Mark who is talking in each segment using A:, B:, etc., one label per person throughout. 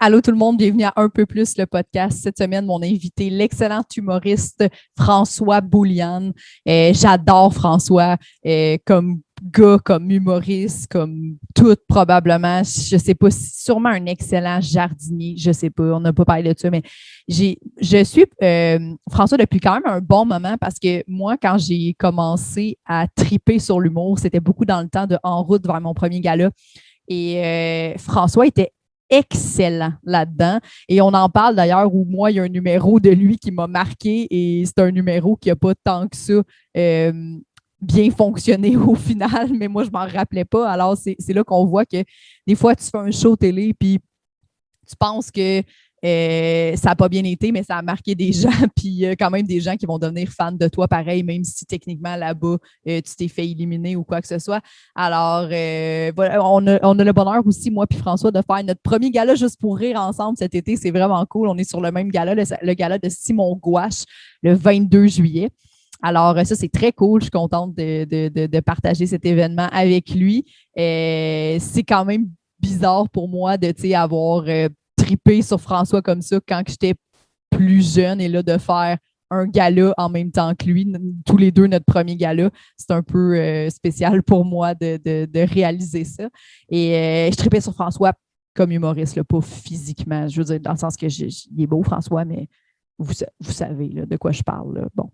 A: Allô tout le monde, bienvenue à Un peu plus le podcast. Cette semaine, mon invité, l'excellent humoriste François Bouliane. J'adore François comme gars, comme humoriste, comme tout probablement. Je sais pas, sûrement un excellent jardinier. Je sais pas, on n'a pas parlé de ça, mais je suis François depuis quand même un bon moment parce que moi, quand j'ai commencé à triper sur l'humour, c'était beaucoup dans le temps de En route vers mon premier gala. Et François était excellent là-dedans. Et on en parle d'ailleurs où moi, il y a un numéro de lui qui m'a marqué et c'est un numéro qui n'a pas tant que ça bien fonctionné au final, mais moi, je ne m'en rappelais pas. Alors, c'est là qu'on voit que des fois, tu fais un show télé puis tu penses que ça n'a pas bien été, mais ça a marqué des gens, puis il y a quand même des gens qui vont devenir fans de toi pareil, même si techniquement là-bas, tu t'es fait éliminer ou quoi que ce soit. Alors, voilà, on a le bonheur aussi, moi puis François, de faire notre premier gala juste pour rire ensemble cet été. C'est vraiment cool. On est sur le même gala, le gala de Simon Gouache, le 22 juillet. Alors, ça, c'est très cool. Je suis contente de partager cet événement avec lui. C'est quand même bizarre pour moi de avoir trippé sur François comme ça quand j'étais plus jeune et là, de faire un gala en même temps que lui, tous les deux notre premier gala. C'est un peu spécial pour moi de réaliser ça. Et je trippais sur François comme humoriste, là, pas physiquement. Je veux dire, dans le sens que il est beau, François, mais vous savez là, de quoi je parle. Là. Bon.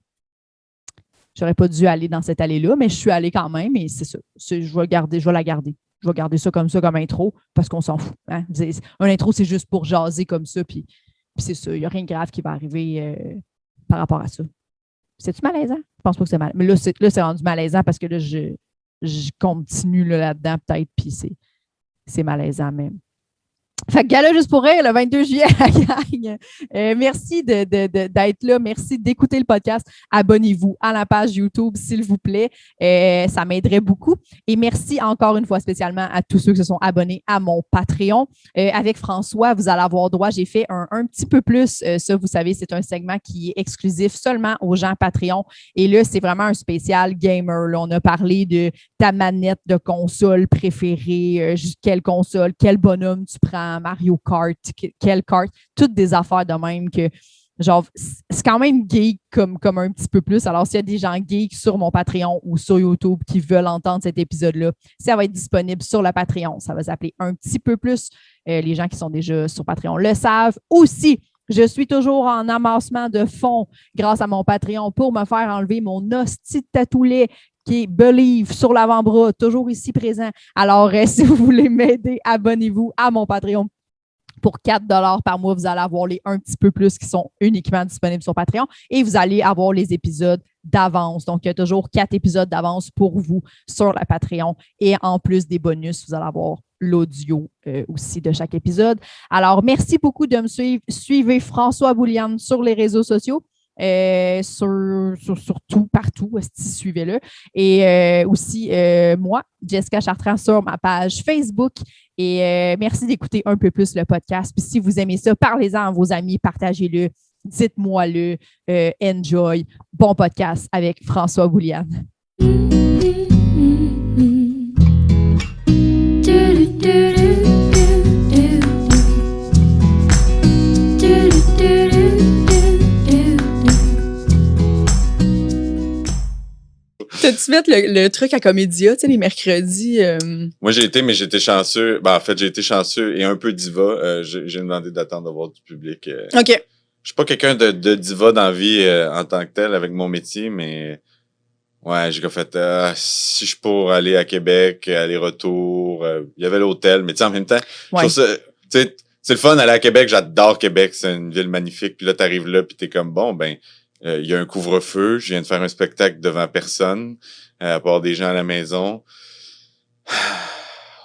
A: J'aurais pas dû aller dans cette allée-là, mais je suis allée quand même et c'est ça. Je vais la garder. Je vais garder ça comme intro parce qu'on s'en fout. Hein? Un intro, c'est juste pour jaser comme ça, puis c'est ça. Il n'y a rien de grave qui va arriver par rapport à ça. C'est-tu malaisant? Je pense pas que c'est malaisant. Mais là, c'est rendu malaisant parce que là, je continue là-dedans peut-être, puis c'est malaisant même. Fait que gala juste pour rire, le 22 juillet à Gagne. Merci d'être là. Merci d'écouter le podcast. Abonnez-vous à la page YouTube, s'il vous plaît. Ça m'aiderait beaucoup. Et merci encore une fois spécialement à tous ceux qui se sont abonnés à mon Patreon. Avec François, vous allez avoir droit. J'ai fait un petit peu plus. Ça, vous savez, c'est un segment qui est exclusif seulement aux gens Patreon. Et là, c'est vraiment un spécial gamer. Là, on a parlé de ta manette de console préférée, quelle console, quel bonhomme tu prends, Mario Kart, quelle carte, toutes des affaires de même que, genre, c'est quand même geek comme un petit peu plus. Alors, s'il y a des gens geeks sur mon Patreon ou sur YouTube qui veulent entendre cet épisode-là, ça va être disponible sur le Patreon. Ça va s'appeler un petit peu plus. Les gens qui sont déjà sur Patreon le savent. Aussi, je suis toujours en amassement de fonds grâce à mon Patreon pour me faire enlever mon hostie de tatoulet qui est Believe sur l'avant-bras, toujours ici présent. Alors, si vous voulez m'aider, abonnez-vous à mon Patreon. Pour 4 $ par mois, vous allez avoir les un petit peu plus qui sont uniquement disponibles sur Patreon et vous allez avoir les épisodes d'avance. Donc, il y a toujours 4 épisodes d'avance pour vous sur la Patreon. Et en plus des bonus, vous allez avoir l'audio aussi de chaque épisode. Alors, merci beaucoup de me suivre. Suivez François Bouliane sur les réseaux sociaux. Sur tout, partout, suivez-le. Et aussi, moi, Jessica Chartrand, sur ma page Facebook. Et merci d'écouter un peu plus le podcast. Puis si vous aimez ça, parlez-en à vos amis, partagez-le, dites-moi-le, enjoy. Bon podcast avec François Bouliane.
B: T'as-tu fait le truc à Comédia, tu sais, les mercredis?
C: Moi, j'ai été chanceux. Ben, en fait, j'ai été chanceux et un peu diva. J'ai demandé d'attendre d'avoir du public.
B: OK.
C: Je suis pas quelqu'un de diva dans la vie en tant que tel avec mon métier, mais ouais, j'ai fait si je pour aller à Québec, aller-retour, il y avait l'hôtel, mais tu sais, en même temps,
B: Ouais.
C: c'est le fun aller à Québec, j'adore Québec, c'est une ville magnifique, puis là, t'arrives là, puis t'es comme, bon, ben, il y a un couvre-feu, je viens de faire un spectacle devant personne, à part des gens à la maison.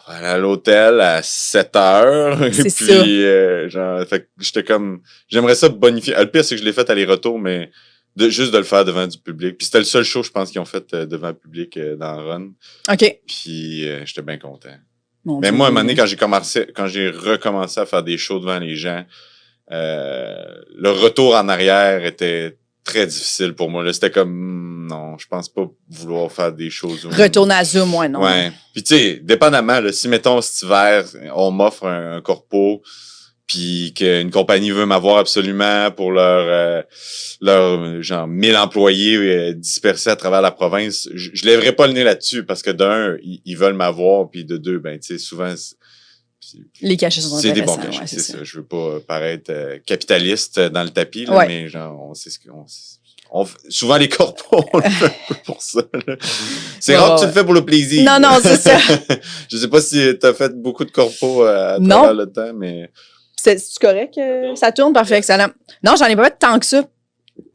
C: À l'hôtel à 7 heures.
B: C'est
C: puis, genre, fait que j'étais comme, j'aimerais ça bonifier. Le pire, c'est que je l'ai fait aller-retour, mais juste de le faire devant du public. Puis c'était le seul show, je pense, qu'ils ont fait devant le public dans Run.
B: OK.
C: Puis j'étais bien content.
B: Mon
C: Mais
B: Dieu,
C: moi, à un moment donné, quand j'ai recommencé à faire des shows devant les gens, le retour en arrière était très difficile pour moi. Là, c'était comme, non, je pense pas vouloir faire des choses.
B: Retourner à Zoom, ouais, non.
C: Ouais. Puis tu sais, dépendamment, là, si mettons cet hiver, on m'offre un corpo, puis qu'une compagnie veut m'avoir absolument pour leur genre 1000 employés dispersés à travers la province, je lèverai pas le nez là-dessus parce que d'un, ils veulent m'avoir, puis de deux, ben tu sais, souvent
B: les cachets sont
C: c'est des bons
B: intéressants.
C: cachets,
B: Ouais,
C: c'est ça. Je veux pas paraître capitaliste dans le tapis, là,
B: Ouais.
C: mais genre on sait ce qu'on souvent les corpos, on le fait un peu pour ça. Là. C'est rare que tu le fais pour le plaisir.
B: Non, c'est ça.
C: Je sais pas si t'as fait beaucoup de corpos à
B: Non.
C: travers le temps, mais...
B: C'est correct? Ça tourne? Parfait, excellent. Non, j'en ai pas fait tant que ça.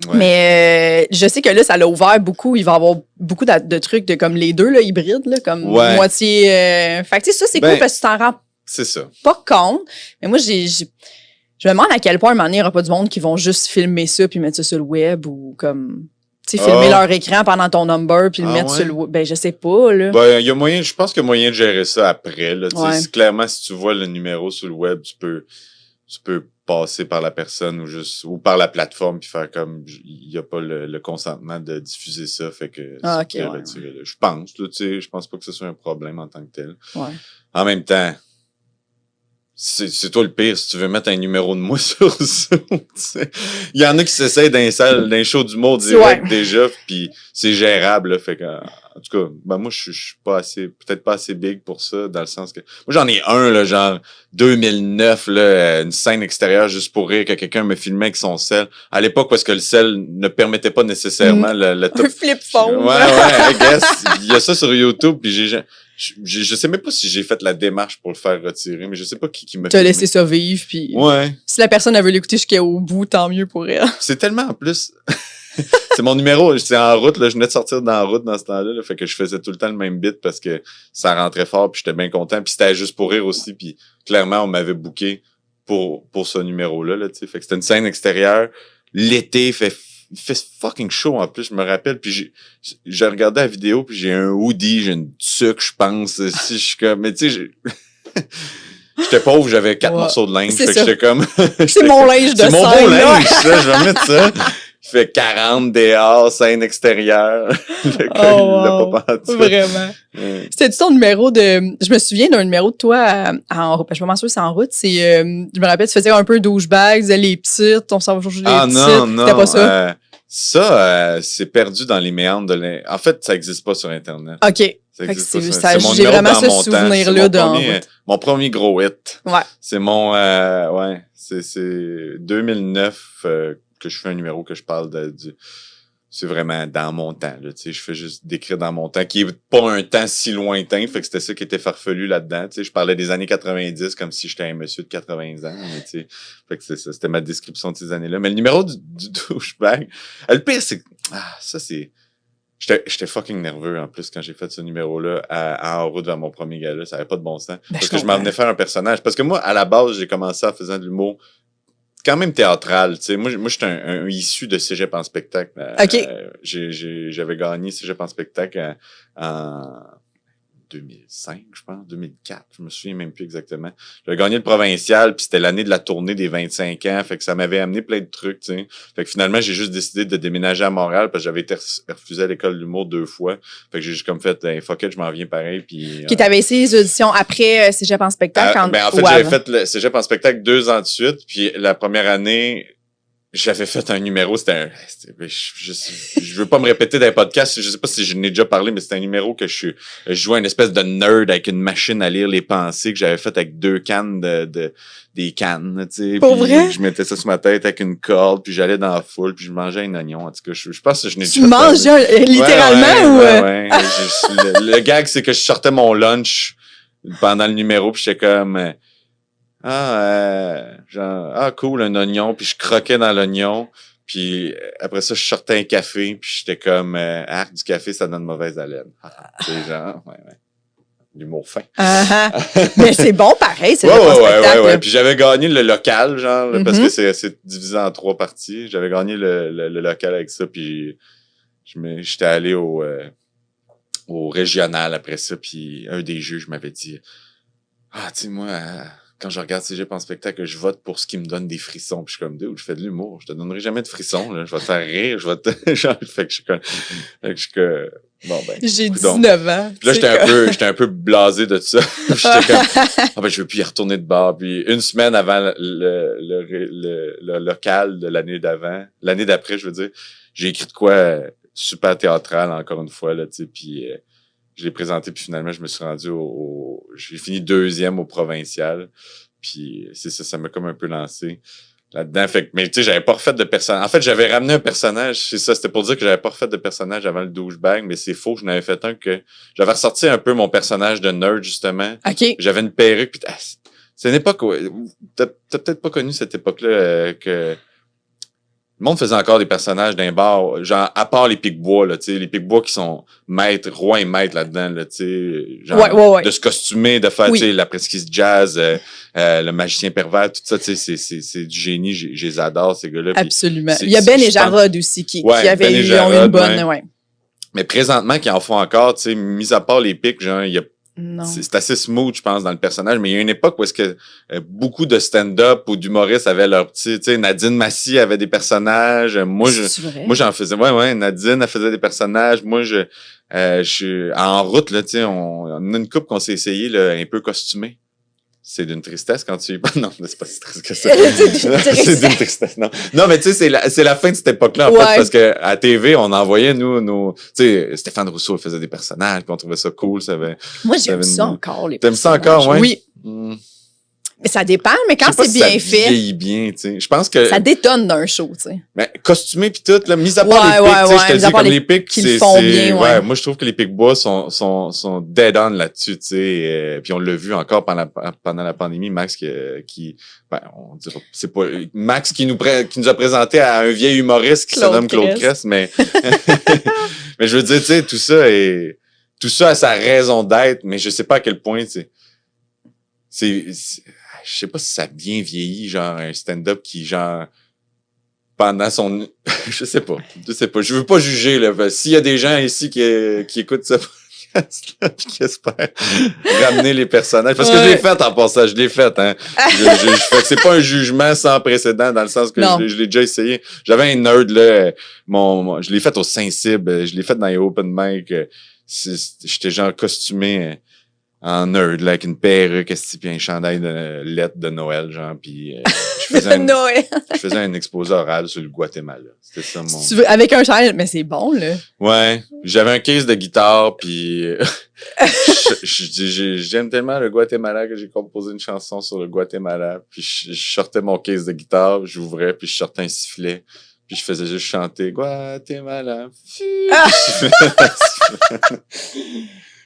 C: Ouais.
B: Mais je sais que là, ça l'a ouvert beaucoup. Il va y avoir beaucoup de trucs de comme les deux, là, hybrides, là, comme
C: Ouais.
B: moitié... Fait que tu sais, ça, c'est
C: Ben,
B: cool parce que tu t'en rends
C: c'est ça.
B: pas compte. Mais moi, je me demande à quel point, à un moment donné, il n'y aura pas du monde qui vont juste filmer ça puis mettre ça sur le web ou comme... Tu sais, filmer leur écran pendant ton number puis le mettre sur le web. Ben, je sais pas, là.
C: Ben, il y a moyen, je pense qu'il y a moyen de gérer ça après, là. Tu sais,
B: Ouais.
C: clairement, si tu vois le numéro sur le web, tu peux passer par la personne ou par la plateforme puis faire comme il y a pas le consentement de diffuser ça, fait que
B: Ah,
C: c'est
B: ok, ouais.
C: retiré, là. Je pense, là, tu sais, je pense pas que ce soit un problème en tant que tel.
B: Ouais.
C: En même temps, c'est toi le pire si tu veux mettre un numéro de moi sur Zoom. T'sais. Il y en a qui s'essayent d'un show d'humour direct déjà, puis c'est gérable. Là, fait que, en tout cas, ben moi je suis pas assez, peut-être pas assez big pour ça, dans le sens que moi j'en ai un là, genre 2009 là, une scène extérieure juste pour rire que quelqu'un me filmait avec son sel. À l'époque parce que le sel ne permettait pas nécessairement le top.
B: Un flip phone.
C: Ouais, I guess. Il y a ça sur YouTube, puis je sais même pas si j'ai fait la démarche pour le faire retirer, mais je sais pas qui m'a
B: T'as
C: filmé.
B: laissé ça vivre, puis
C: Ouais.
B: si la personne elle veut l'écouter jusqu'au bout, tant mieux pour elle.
C: C'est tellement en plus. C'est mon numéro, c'est en route, là. Je venais de sortir dans la route dans ce temps-là, là, fait que je faisais tout le temps le même beat parce que ça rentrait fort, puis j'étais bien content, puis c'était juste pour rire aussi, puis clairement on m'avait booké pour ce numéro-là, là, tu sais. Fait que c'était une scène extérieure. L'été, il fait fucking chaud en plus, je me rappelle, puis j'ai regardé la vidéo, puis j'ai un hoodie, j'ai une tuque, je pense, si je suis comme, mais tu sais, j'étais pauvre, j'avais 4 morceaux de linge,
B: C'est
C: fait que
B: ça.
C: j'étais comme...
B: C'est mon linge de
C: c'est mon
B: scène,
C: beau
B: là.
C: linge, ça, je vais mettre ça. Il fait 40 dehors, scène extérieure. Le gars, il l'a pas pensé.
B: Vraiment.
C: Ouais.
B: C'était-tu ton numéro de... Je me souviens d'un numéro de toi en route. Je suis pas sûre que c'est en route. C'est, je me rappelle, tu faisais un peu douchebag, tu disais les petites, on s'en va changer les petites.
C: Non.
B: C'était pas ça?
C: C'est perdu dans les méandres de En fait, ça existe pas sur Internet.
B: OK.
C: Ça
B: Fait que
C: existe pas sur-
B: ça-
C: c'est mon
B: j'ai
C: numéro
B: vraiment
C: dans
B: ce
C: mon temps.
B: souvenir-là
C: C'est
B: d'en
C: mon premier gros hit.
B: Ouais.
C: C'est mon... c'est 2009 que je fais un numéro que je parle c'est vraiment dans mon temps, là, tu sais, je fais juste décrire dans mon temps, qui est pas un temps si lointain, fait que c'était ça qui était farfelu là-dedans, tu sais, je parlais des années 90 comme si j'étais un monsieur de 80 ans, mais tu sais, fait que c'est ça, c'était ma description de ces années-là. Mais le numéro du douchebag, le pire, c'est ça, c'est... J'étais fucking nerveux, en plus, quand j'ai fait ce numéro-là en route vers mon premier gala, ça avait pas de bon sens. Parce que je m'en venais faire un personnage. Parce que moi, à la base, j'ai commencé en faisant de l'humour quand même théâtral, tu sais. Moi, j'étais un issu de cégep en spectacle.
B: OK.
C: J'avais gagné cégep en spectacle en 2005, je pense, 2004, je me souviens même plus exactement. J'avais gagné le provincial, puis c'était l'année de la tournée des 25 ans, fait que ça m'avait amené plein de trucs, tu sais. Fait que finalement, j'ai juste décidé de déménager à Montréal, parce que j'avais été refusé à l'école de l'humour 2 fois. Fait que j'ai juste comme fait, fuck it, je m'en viens pareil, puis...
B: Qui t'avais essayé les auditions après Cégep en spectacle?
C: en fait, j'avais fait le cégep en spectacle 2 ans de suite, puis la première année... J'avais fait un numéro, je veux pas me répéter dans les podcasts, je sais pas si je n'ai déjà parlé, mais c'était un numéro que je jouais une espèce de nerd avec une machine à lire les pensées que j'avais fait avec 2 cannes des cannes, tu sais.
B: Pour
C: puis
B: vrai?
C: je mettais ça sur ma tête avec une corde, puis j'allais dans la foule, puis je mangeais un oignon. En tout cas, je pense que je n'ai
B: Tu
C: déjà
B: manges littéralement
C: ouais, le gag, c'est que je sortais mon lunch pendant le numéro, puis j'étais comme... cool, un oignon, puis je croquais dans l'oignon, puis après ça, je sortais un café, puis j'étais comme, du café, ça donne mauvaise haleine. C'est genre, ouais. L'humour fin.
B: Mais c'est bon pareil, c'est
C: ouais. Puis j'avais gagné le local, genre, parce que c'est divisé en 3 parties. J'avais gagné le local avec ça, puis j'étais allé au régional après ça, puis un des juges m'avait dit, tu sais, moi, quand je regarde Cégep en spectacle, je vote pour ce qui me donne des frissons. Puis je suis comme, dude, je fais de l'humour. Je te donnerai jamais de frissons, là. Je vais te faire rire. Je vais te, genre, fait que je suis comme, bon, ben.
B: J'ai 19 ans.
C: Puis là, j'étais un peu blasé de ça. J'étais comme, je veux plus y retourner de bar. Puis une semaine avant le local de l'année l'année d'après, je veux dire, j'ai écrit de quoi super théâtral, encore une fois, là, tu sais, puis je l'ai présenté, puis finalement, je me suis rendu j'ai fini 2e au provincial, puis c'est ça, ça m'a comme un peu lancé là-dedans. Fait que, mais tu sais, j'avais pas refait de personnage. En fait, j'avais ramené un personnage, c'est ça, c'était pour dire que j'avais pas refait de personnage avant le douchebag, mais c'est faux, je n'avais fait un que j'avais ressorti un peu mon personnage de nerd, justement.
B: OK.
C: J'avais une perruque, puis c'est une époque où t'as peut-être pas connu cette époque-là que le monde faisait encore des personnages d'un bar, genre, à part les Pic-Bois, là, tu sais, les Pic-Bois qui sont maîtres, rois et maîtres là-dedans, là, tu sais, genre,
B: ouais.
C: de se costumer, de faire, tu sais, la presqu'île jazz, le magicien pervers, tout ça, tu sais, c'est du génie, je les adore, ces gars-là.
B: Absolument. Il y a Ben et Jarod aussi qui avaient
C: Ben
B: eu une bonne, ouais.
C: Mais présentement, qui en font encore, tu sais, mis à part les pics, genre, il y a
B: Non.
C: C'est assez smooth, je pense, dans le personnage. Mais il y a une époque où est-ce que beaucoup de stand-up ou d'humoristes avaient leur petit... Tu sais, Nadine Massy avait des personnages. Moi, j'en faisais... Ouais, Nadine, elle faisait des personnages. Moi, je en route, là, tu sais, on a une couple qu'on s'est essayé, là, un peu costumé. C'est d'une tristesse quand tu y penses. Non, c'est pas si triste que ça. C'est d'une tristesse, non. Non, mais tu sais, c'est la fin de cette époque-là, en fait, parce que à TV, on envoyait, nous, tu sais, Stéphane Rousseau faisait des personnages, puis on trouvait ça cool,
B: Moi, j'aime ça encore, les personnages.
C: T'aimes ça encore, ouais?
B: Oui. Mais ça dépend, mais quand c'est bien fait. Ça
C: vieillit bien, tu sais. Je pense que.
B: Ça détonne d'un show, tu sais.
C: Mais costumé pis tout, là, mis à part les pics, tu sais, je te dis, comme les pics,
B: c'est. Font bien,
C: ouais. Moi, je trouve que les Pic-Bois sont dead on là-dessus, tu sais. Puis on l'a vu encore pendant la pandémie, Max on dirait, c'est pas, Max qui nous a présenté à un vieil humoriste qui se nomme Claude Crest, mais, mais je veux dire, tu sais, tout ça a sa raison d'être, mais je sais pas à quel point, tu sais. Je sais pas si ça a bien vieilli, genre un stand-up qui, genre, pendant son... je sais pas. Je veux pas juger, là. S'il y a des gens ici qui écoutent ça, podcast-là, pis qui espèrent ramener les personnages. Parce que je l'ai fait en passant, hein. Fait que c'est pas un jugement sans précédent, dans le sens que je l'ai déjà essayé. J'avais un nerd, là, je l'ai fait au Saint-Cybe, je l'ai fait dans les open mic. J'étais genre costumé en nerd, là, avec une perruque, puis un chandail de lettres de Noël, genre, puis je faisais un exposé oral sur le Guatemala. C'était ça mon...
B: Avec un chandail, mais c'est bon, là.
C: Ouais. J'avais un case de guitare, puis j'aime tellement le Guatemala que j'ai composé une chanson sur le Guatemala, puis je sortais mon case de guitare, j'ouvrais, puis je sortais un sifflet, puis je faisais juste chanter Guatemala.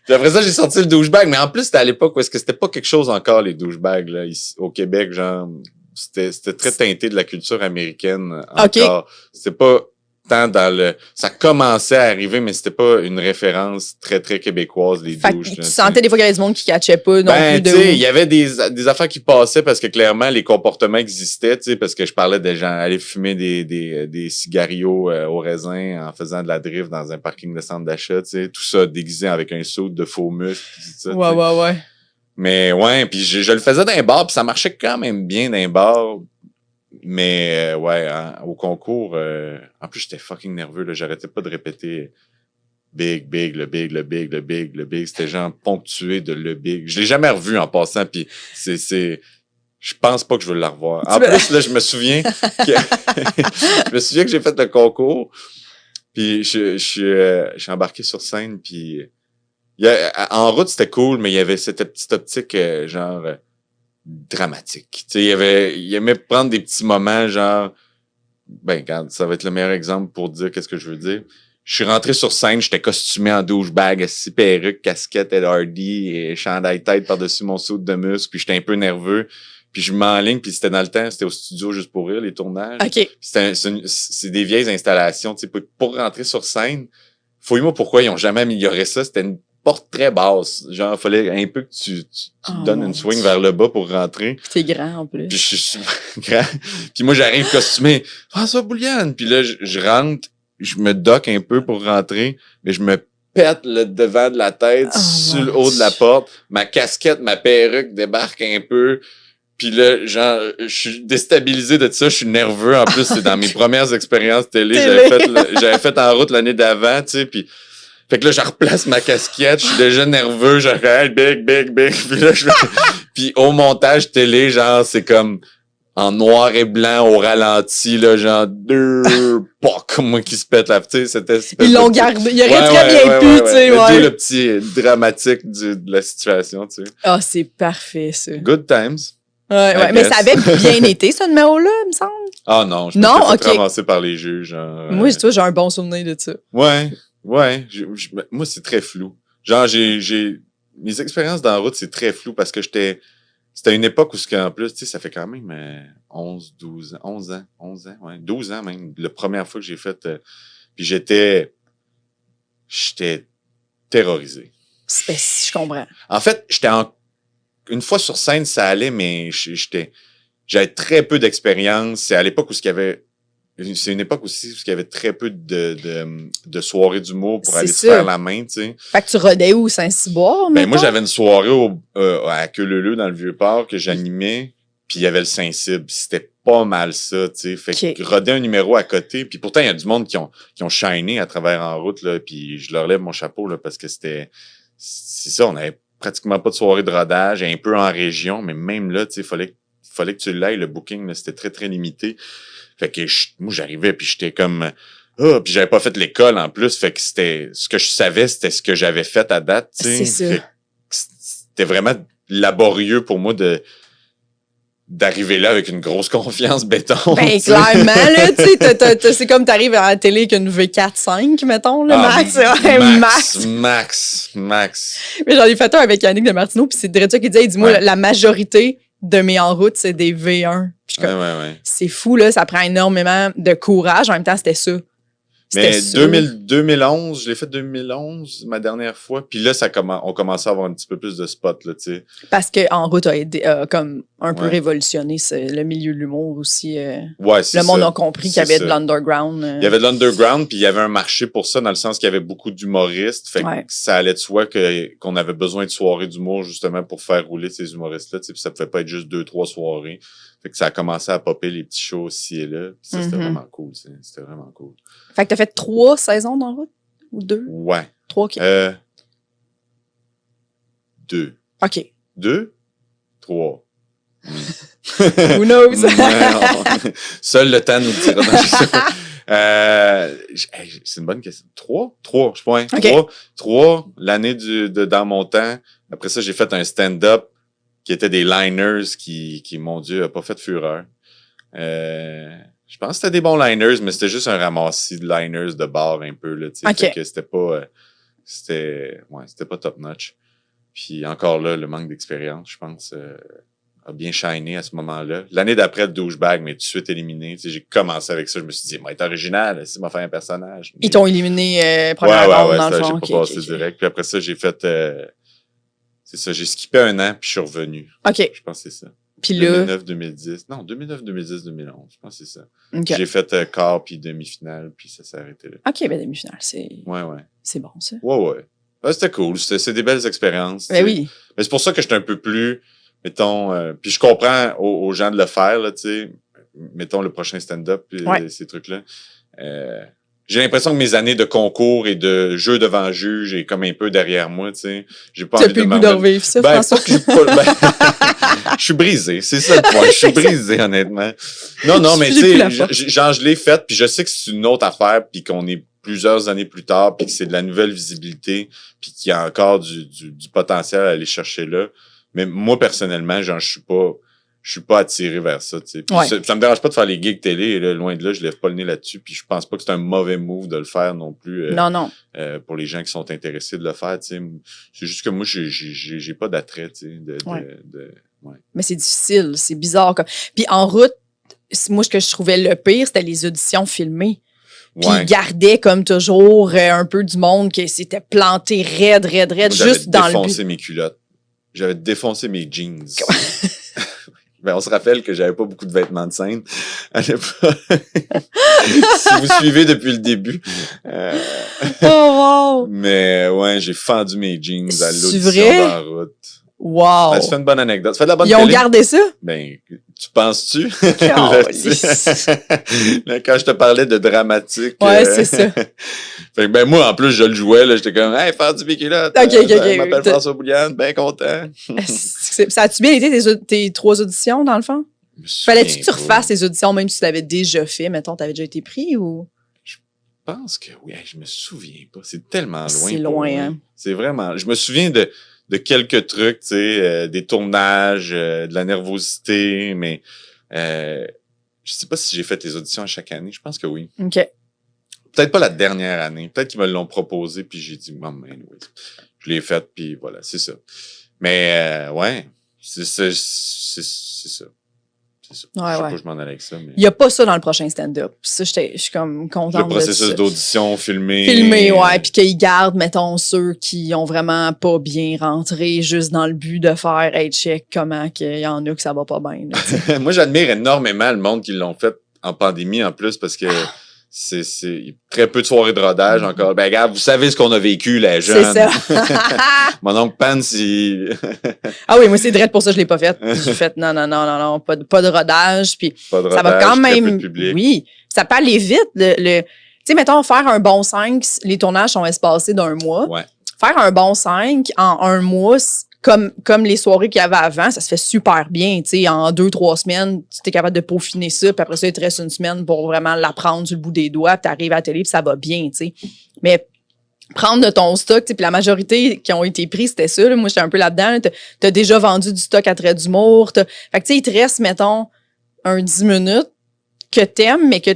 C: Puis après ça, j'ai sorti le douchebag. Mais en plus, c'était à l'époque où est-ce que c'était pas quelque chose encore, les douchebags, là, ici, au Québec, genre, c'était très teinté de la culture américaine encore.
B: Okay.
C: C'était pas tant dans ça commençait à arriver, mais c'était pas une référence très, très québécoise, les douches.
B: Tu sentais des fois qu'il y avait du monde qui catchait pas non plus de...
C: il y avait des affaires qui passaient parce que clairement, les comportements existaient, tu sais, parce que je parlais des gens aller fumer des cigarios au raisin en faisant de la drift dans un parking de centre d'achat, tu sais, tout ça déguisé avec un saut de faux muscles, tout ça.
B: Ouais.
C: Mais ouais, puis je le faisais dans un bar, puis ça marchait quand même bien dans un bar. Mais au concours, en plus j'étais fucking nerveux, là, j'arrêtais pas de répéter big, le big. C'était genre ponctué de le big. Je l'ai jamais revu en passant, puis je pense pas que je veux la revoir. En plus, là, je me souviens que j'ai fait le concours, puis je suis embarqué sur scène, puis en route c'était cool, mais il y avait cette petite optique genre dramatique. Tu sais, il aimait prendre des petits moments, genre, regarde, ça va être le meilleur exemple pour dire qu'est-ce que je veux dire. Je suis rentré sur scène, j'étais costumé en douchebag, assis perruque, casquette Ed Hardy et chandail tête par-dessus mon saut de muscle, puis j'étais un peu nerveux. Puis je m'enligne, puis c'était dans le temps, c'était au studio Juste pour rire, les tournages.
B: OK.
C: C'est des vieilles installations, tu sais, pour rentrer sur scène. Fouille-moi pourquoi ils ont jamais amélioré ça, c'était une porte très basse. Genre, fallait un peu que tu donnes une swing vers le bas pour rentrer.
B: Puis t'es grand, en plus.
C: Puis je suis grand. Puis moi, j'arrive costumé. François Bouliane. Puis là, je rentre, je me dock un peu pour rentrer, mais je me pète le devant de la tête sur le haut de la porte. Ma casquette, ma perruque débarque un peu. Puis là, genre, je suis déstabilisé de ça, je suis nerveux. En plus, c'est dans mes premières expériences télé. J'avais fait en route l'année d'avant, tu sais, puis fait que là, je replace ma casquette, je suis déjà nerveux, je regarde, big. Puis là, puis au montage télé, genre, c'est comme en noir et blanc, au ralenti, là, genre, moi qui se pète la, tu sais, c'était...
B: Ils l'ont gardé, il aurait très bien pu, tu sais,
C: D'où le petit dramatique de la situation, tu sais.
B: Ah, c'est parfait, ça.
C: Good times.
B: Ouais, mais ça avait bien été, ce numéro-là, il me semble.
C: Ah non, je me suis fait ramasser par les juges. Genre,
B: moi, j'ai un bon souvenir de ça.
C: Ouais. Moi, c'est très flou. Genre, mes expériences dans la route, c'est très flou parce que c'était une époque où, en plus, tu sais, ça fait quand même 11 ans, ouais, 12 ans même, la première fois que j'ai fait, puis j'étais terrorisé.
B: Je comprends.
C: En fait, une fois sur scène, ça allait, mais j'avais très peu d'expérience. C'est à l'époque où c'est une époque aussi où il y avait très peu de soirées d'humour pour aller se faire la main, tu sais.
B: Fait que tu rodais où, Saint-Cyboire,
C: Ben, moi, j'avais une soirée à Queue-Leu dans le Vieux-Port que j'animais, puis il y avait le Saint-Cybe. C'était pas mal ça, tu sais. Fait que rodais un numéro à côté, puis pourtant, il y a du monde qui ont shiné à travers en route, là, puis je leur lève mon chapeau, là, parce que c'est ça, on avait pratiquement pas de soirée de rodage, un peu en région, mais même là, tu sais, fallait que tu l'ailles, le booking, là, c'était très, très limité. Fait que moi, j'arrivais, puis j'étais comme... puis j'avais pas fait l'école, en plus. Fait que ce que je savais, c'était ce que j'avais fait à date, tu sais.
B: C'est ça.
C: C'était vraiment laborieux pour moi d'arriver là avec une grosse confiance béton.
B: Ben, clairement, là, tu sais, c'est comme t'arrives à la télé avec une V4-5, mettons, là,
C: Max.
B: Mais j'en ai fait un avec Yannick de Martineau, puis c'est direct ça qu'il disait, dis-moi, la majorité de mes en route, c'est des V1.
C: Ouais.
B: C'est fou, là, ça prend énormément de courage. En même temps, c'était ça.
C: Mais 2011, je l'ai fait 2011, ma dernière fois. Puis là, on commençait à avoir un petit peu plus de spots, là, tu sais.
B: Parce que En route a comme un peu révolutionné le milieu de l'humour aussi. Le monde a compris qu'il y avait de l'underground.
C: Il y avait de l'underground, puis il y avait un marché pour ça, dans le sens qu'il y avait beaucoup d'humoristes. Fait que ça allait de soi qu'on avait besoin de soirées d'humour, justement, pour faire rouler ces humoristes-là, tu sais. Puis ça pouvait pas être juste 2-3 soirées. Fait que ça a commencé à popper les petits shows ici et là. Puis ça, c'était vraiment cool. C'était vraiment cool.
B: Fait que t'as fait 3 saisons d'En route? Ou 2?
C: Ouais.
B: 3, OK.
C: 2.
B: OK.
C: 2? 3.
B: Who knows?
C: Seul le temps nous dira. C'est une bonne question. 3, je pense.
B: Okay.
C: 3, l'année dans mon temps. Après ça, j'ai fait un stand-up qui était des liners qui mon Dieu, a pas fait fureur. Je pense que c'était des bons liners, mais c'était juste un ramassis de liners de bar un peu, là, tu sais.
B: Okay.
C: Fait que c'était pas top notch. Puis encore là, le manque d'expérience, je pense, a bien shiné à ce moment-là. L'année d'après, le douchebag m'est tout de suite éliminé. Tu sais, j'ai commencé avec ça, je me suis dit, il m'a été original, il m'a fait un personnage.
B: Ils t'ont éliminé première ronde dans le fond.
C: J'ai pas passé direct. Puis après ça, j'ai fait... c'est ça, j'ai skippé 1 an, puis je suis revenu.
B: OK.
C: Je pense que c'est ça.
B: Puis là...
C: 2009-2010. Non, 2009-2010-2011. Je pense que c'est ça.
B: Okay.
C: J'ai fait quart, puis demi-finale, puis ça s'est arrêté là.
B: OK, ben demi-finale, c'est...
C: Ouais.
B: C'est bon, ça.
C: Ouais. C'était cool. C'est des belles expériences.
B: Ben oui.
C: Mais c'est pour ça que j'étais un peu plus... Mettons... puis je comprends aux gens de le faire, là, tu sais. Mettons le prochain stand-up, puis ces trucs-là. J'ai l'impression que mes années de concours et de jeu devant juge est comme un peu derrière moi, tu sais. J'ai pas envie de
B: plus le goût de revivre ça, François?
C: Je suis brisé, c'est ça le point. Je suis brisé, honnêtement. Non, mais tu sais, genre, je l'ai fait, puis je sais que c'est une autre affaire, puis qu'on est plusieurs années plus tard, puis que c'est de la nouvelle visibilité, puis qu'il y a encore du potentiel à aller chercher là. Mais moi, personnellement, genre, je suis pas attiré vers ça, tu sais. Ça me dérange pas de faire les gigs télé, là, loin de là, je lève pas le nez là-dessus, puis je pense pas que c'est un mauvais move de le faire non plus.
B: Non.
C: Pour les gens qui sont intéressés de le faire, tu sais. C'est juste que moi, j'ai pas d'attrait, tu sais,
B: Mais c'est difficile, c'est bizarre. Puis En route, moi, ce que je trouvais le pire, c'était les auditions filmées. Puis ils gardaient comme toujours un peu du monde qui s'était planté raide, moi, juste dans le but. J'avais
C: défoncé mes culottes. J'avais défoncé mes jeans. Ben, on se rappelle que j'avais pas beaucoup de vêtements de scène à l'époque. Si vous suivez depuis le début.
B: Oh wow!
C: Mais ouais, j'ai fendu mes jeans à l'audition
B: vrai?
C: dans la route.
B: Wow!
C: Ben, ça fait une bonne anecdote. Ça fait de la bonne
B: Ils ont
C: télé.
B: gardé ça?
C: Ben, tu penses-tu?
B: Calisse.
C: Là, quand je te parlais de dramatique.
B: Ouais, c'est ça.
C: Fait que, ben, moi, en plus, je le jouais, là. J'étais comme, hey, faire du biquilote.
B: Ok.
C: Je m'appelle François Boulian, bien content.
B: Ça a-tu bien été tes 3 auditions, dans le fond? Fallait-tu que tu refasses tes auditions, même si tu l'avais déjà fait? Mettons, t'avais déjà été pris ou?
C: Je pense que oui. Je me souviens pas. C'est tellement loin.
B: C'est loin, hein?
C: C'est vraiment. Je me souviens de quelques trucs, tu sais, des tournages, de la nervosité, mais je sais pas si j'ai fait les auditions à chaque année. Je pense que oui.
B: OK.
C: Peut-être pas la dernière année. Peut-être qu'ils me l'ont proposé, puis j'ai dit, oui. Je l'ai fait, puis voilà, c'est ça. Mais ouais, c'est ça. C'est ça. Je sais pas où je m'en allais avec ça. Mais...
B: Il n'y a pas ça dans le prochain stand-up. Ça, je suis comme contente.
C: Le processus d'audition filmé.
B: Filmé, ouais. Puis qu'ils gardent, mettons, ceux qui ont vraiment pas bien rentré, juste dans le but de faire, hey, check comment qu'il y en a que ça va pas bien. Là,
C: moi, j'admire énormément le monde qui l'ont fait en pandémie en plus parce que c'est très peu de soirées de rodage encore. Ben, regarde, vous savez ce qu'on a vécu, les jeunes.
B: C'est ça.
C: Mon oncle Pence, il...
B: Ah oui, moi, c'est direct pour ça que je l'ai pas fait. J'ai fait non, pas de rodage. Puis
C: pas de
B: ça
C: rodage,
B: va quand
C: très peu
B: même.
C: de public.
B: Oui, ça peut aller vite. Tu sais, mettons, faire un bon 5, les tournages sont espacés d'1 mois.
C: Ouais.
B: Faire un bon 5 en 1 mois, comme les soirées qu'il y avait avant, ça se fait super bien. Tu sais, en 2-3 semaines, tu es capable de peaufiner ça, puis après ça, il te reste une semaine pour vraiment l'apprendre sur le bout des doigts, puis t'arrives à la télé, puis ça va bien, tu sais. Mais prendre de ton stock, puis la majorité qui ont été pris, c'était ça. Là. Moi, j'étais un peu là-dedans. Là. T'as déjà vendu du stock à trait d'humour. Fait que tu sais, il te reste, mettons, un 10 minutes que t'aimes, mais que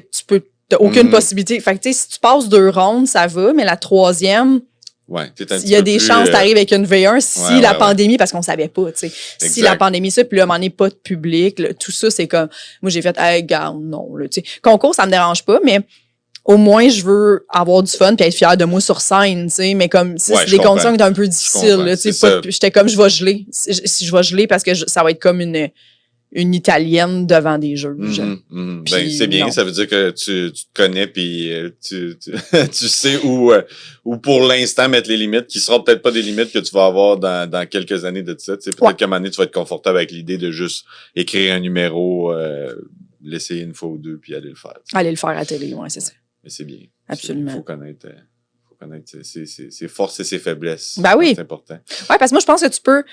B: t'as aucune possibilité. Fait que tu sais, si tu passes 2 rondes, ça va, mais la 3e,
C: ouais,
B: il y a des chances t'arrives avec une V1 si la pandémie, parce qu'on savait pas, tu sais. Si la pandémie, ça, puis là, à un moment donné, pas de public, là, tout ça, c'est comme, moi, j'ai fait, hey, garde, non, là, tu sais. Concours, ça me dérange pas, mais au moins, je veux avoir du fun puis être fière de moi sur scène, tu sais. Mais comme, c'est des conditions qui étaient un peu difficiles, là, tu sais. J'étais comme, je vais geler. Si je vais geler parce que ça va être comme une Italienne devant des juges.
C: Ben, c'est bien, ça veut dire que tu te connais puis tu sais où pour l'instant mettre les limites, qui seront peut-être pas des limites que tu vas avoir dans quelques années de ça. Peut-être qu'à un moment donné, tu vas être confortable avec l'idée de juste écrire un numéro, l'essayer une fois ou deux puis aller le faire.
B: Aller le faire à la télé, ouais, c'est ça.
C: Mais c'est bien.
B: Absolument.
C: Il faut connaître ses forces et ses faiblesses.
B: Ben oui.
C: C'est important.
B: Ouais, parce que moi, je pense que tu peux...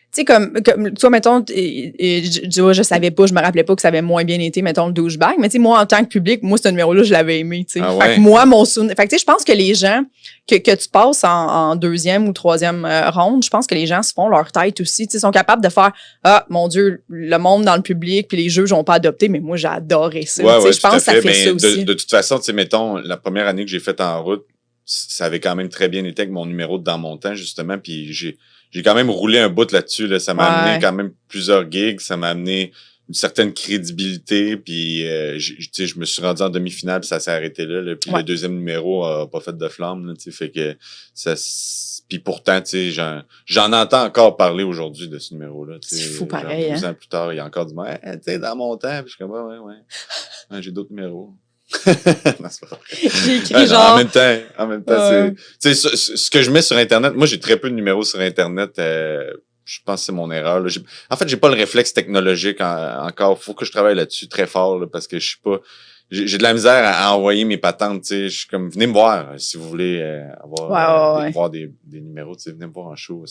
B: Tu sais, comme toi, mettons, je savais pas, je me rappelais pas que ça avait moins bien été, mettons, le douchebag. Mais tu sais, moi, en tant que public, moi, ce numéro-là, je l'avais aimé, tu sais.
C: Ah ouais?
B: Fait que moi, mon souvenir... Fait que tu sais, je pense que les gens, que tu passes en 2e ou 3e ronde, je pense que les gens se font leur tête aussi, tu sais, sont capables de faire « Ah, mon Dieu, le monde dans le public, puis les juges n'ont pas adopté, mais moi, j'ai adoré ça.
C: Ouais,
B: je pense que ça fait ça aussi.
C: De toute façon, tu sais, mettons, la première année que j'ai faite en route, ça avait quand même très bien été avec mon numéro de Dans mon temps, justement, puis j'ai quand même roulé un bout là-dessus. Là. Ça m'a amené quand même plusieurs gigs. Ça m'a amené une certaine crédibilité. Puis, je me suis rendu en demi-finale, puis ça s'est arrêté là. Puis le 2e numéro a pas fait de flamme. Là, fait que ça... Puis pourtant, j'en entends encore parler aujourd'hui de ce numéro-là.
B: C'est fou pareil.
C: 12 ans plus tard, il y a encore du monde. Hey, dans mon temps, puis je suis comme, ouais. J'ai d'autres numéros. Non, c'est pas vrai.
B: J'ai écrit genre...
C: En même temps, c'est ce que je mets sur Internet. Moi, j'ai très peu de numéros sur Internet. Je pense que c'est mon erreur. Là. En fait, j'ai pas le réflexe technologique encore. Faut que je travaille là-dessus très fort là, parce que je suis pas... J'ai de la misère à envoyer mes patentes. Je suis comme, venez me voir si vous voulez voir des numéros. Venez me voir en show.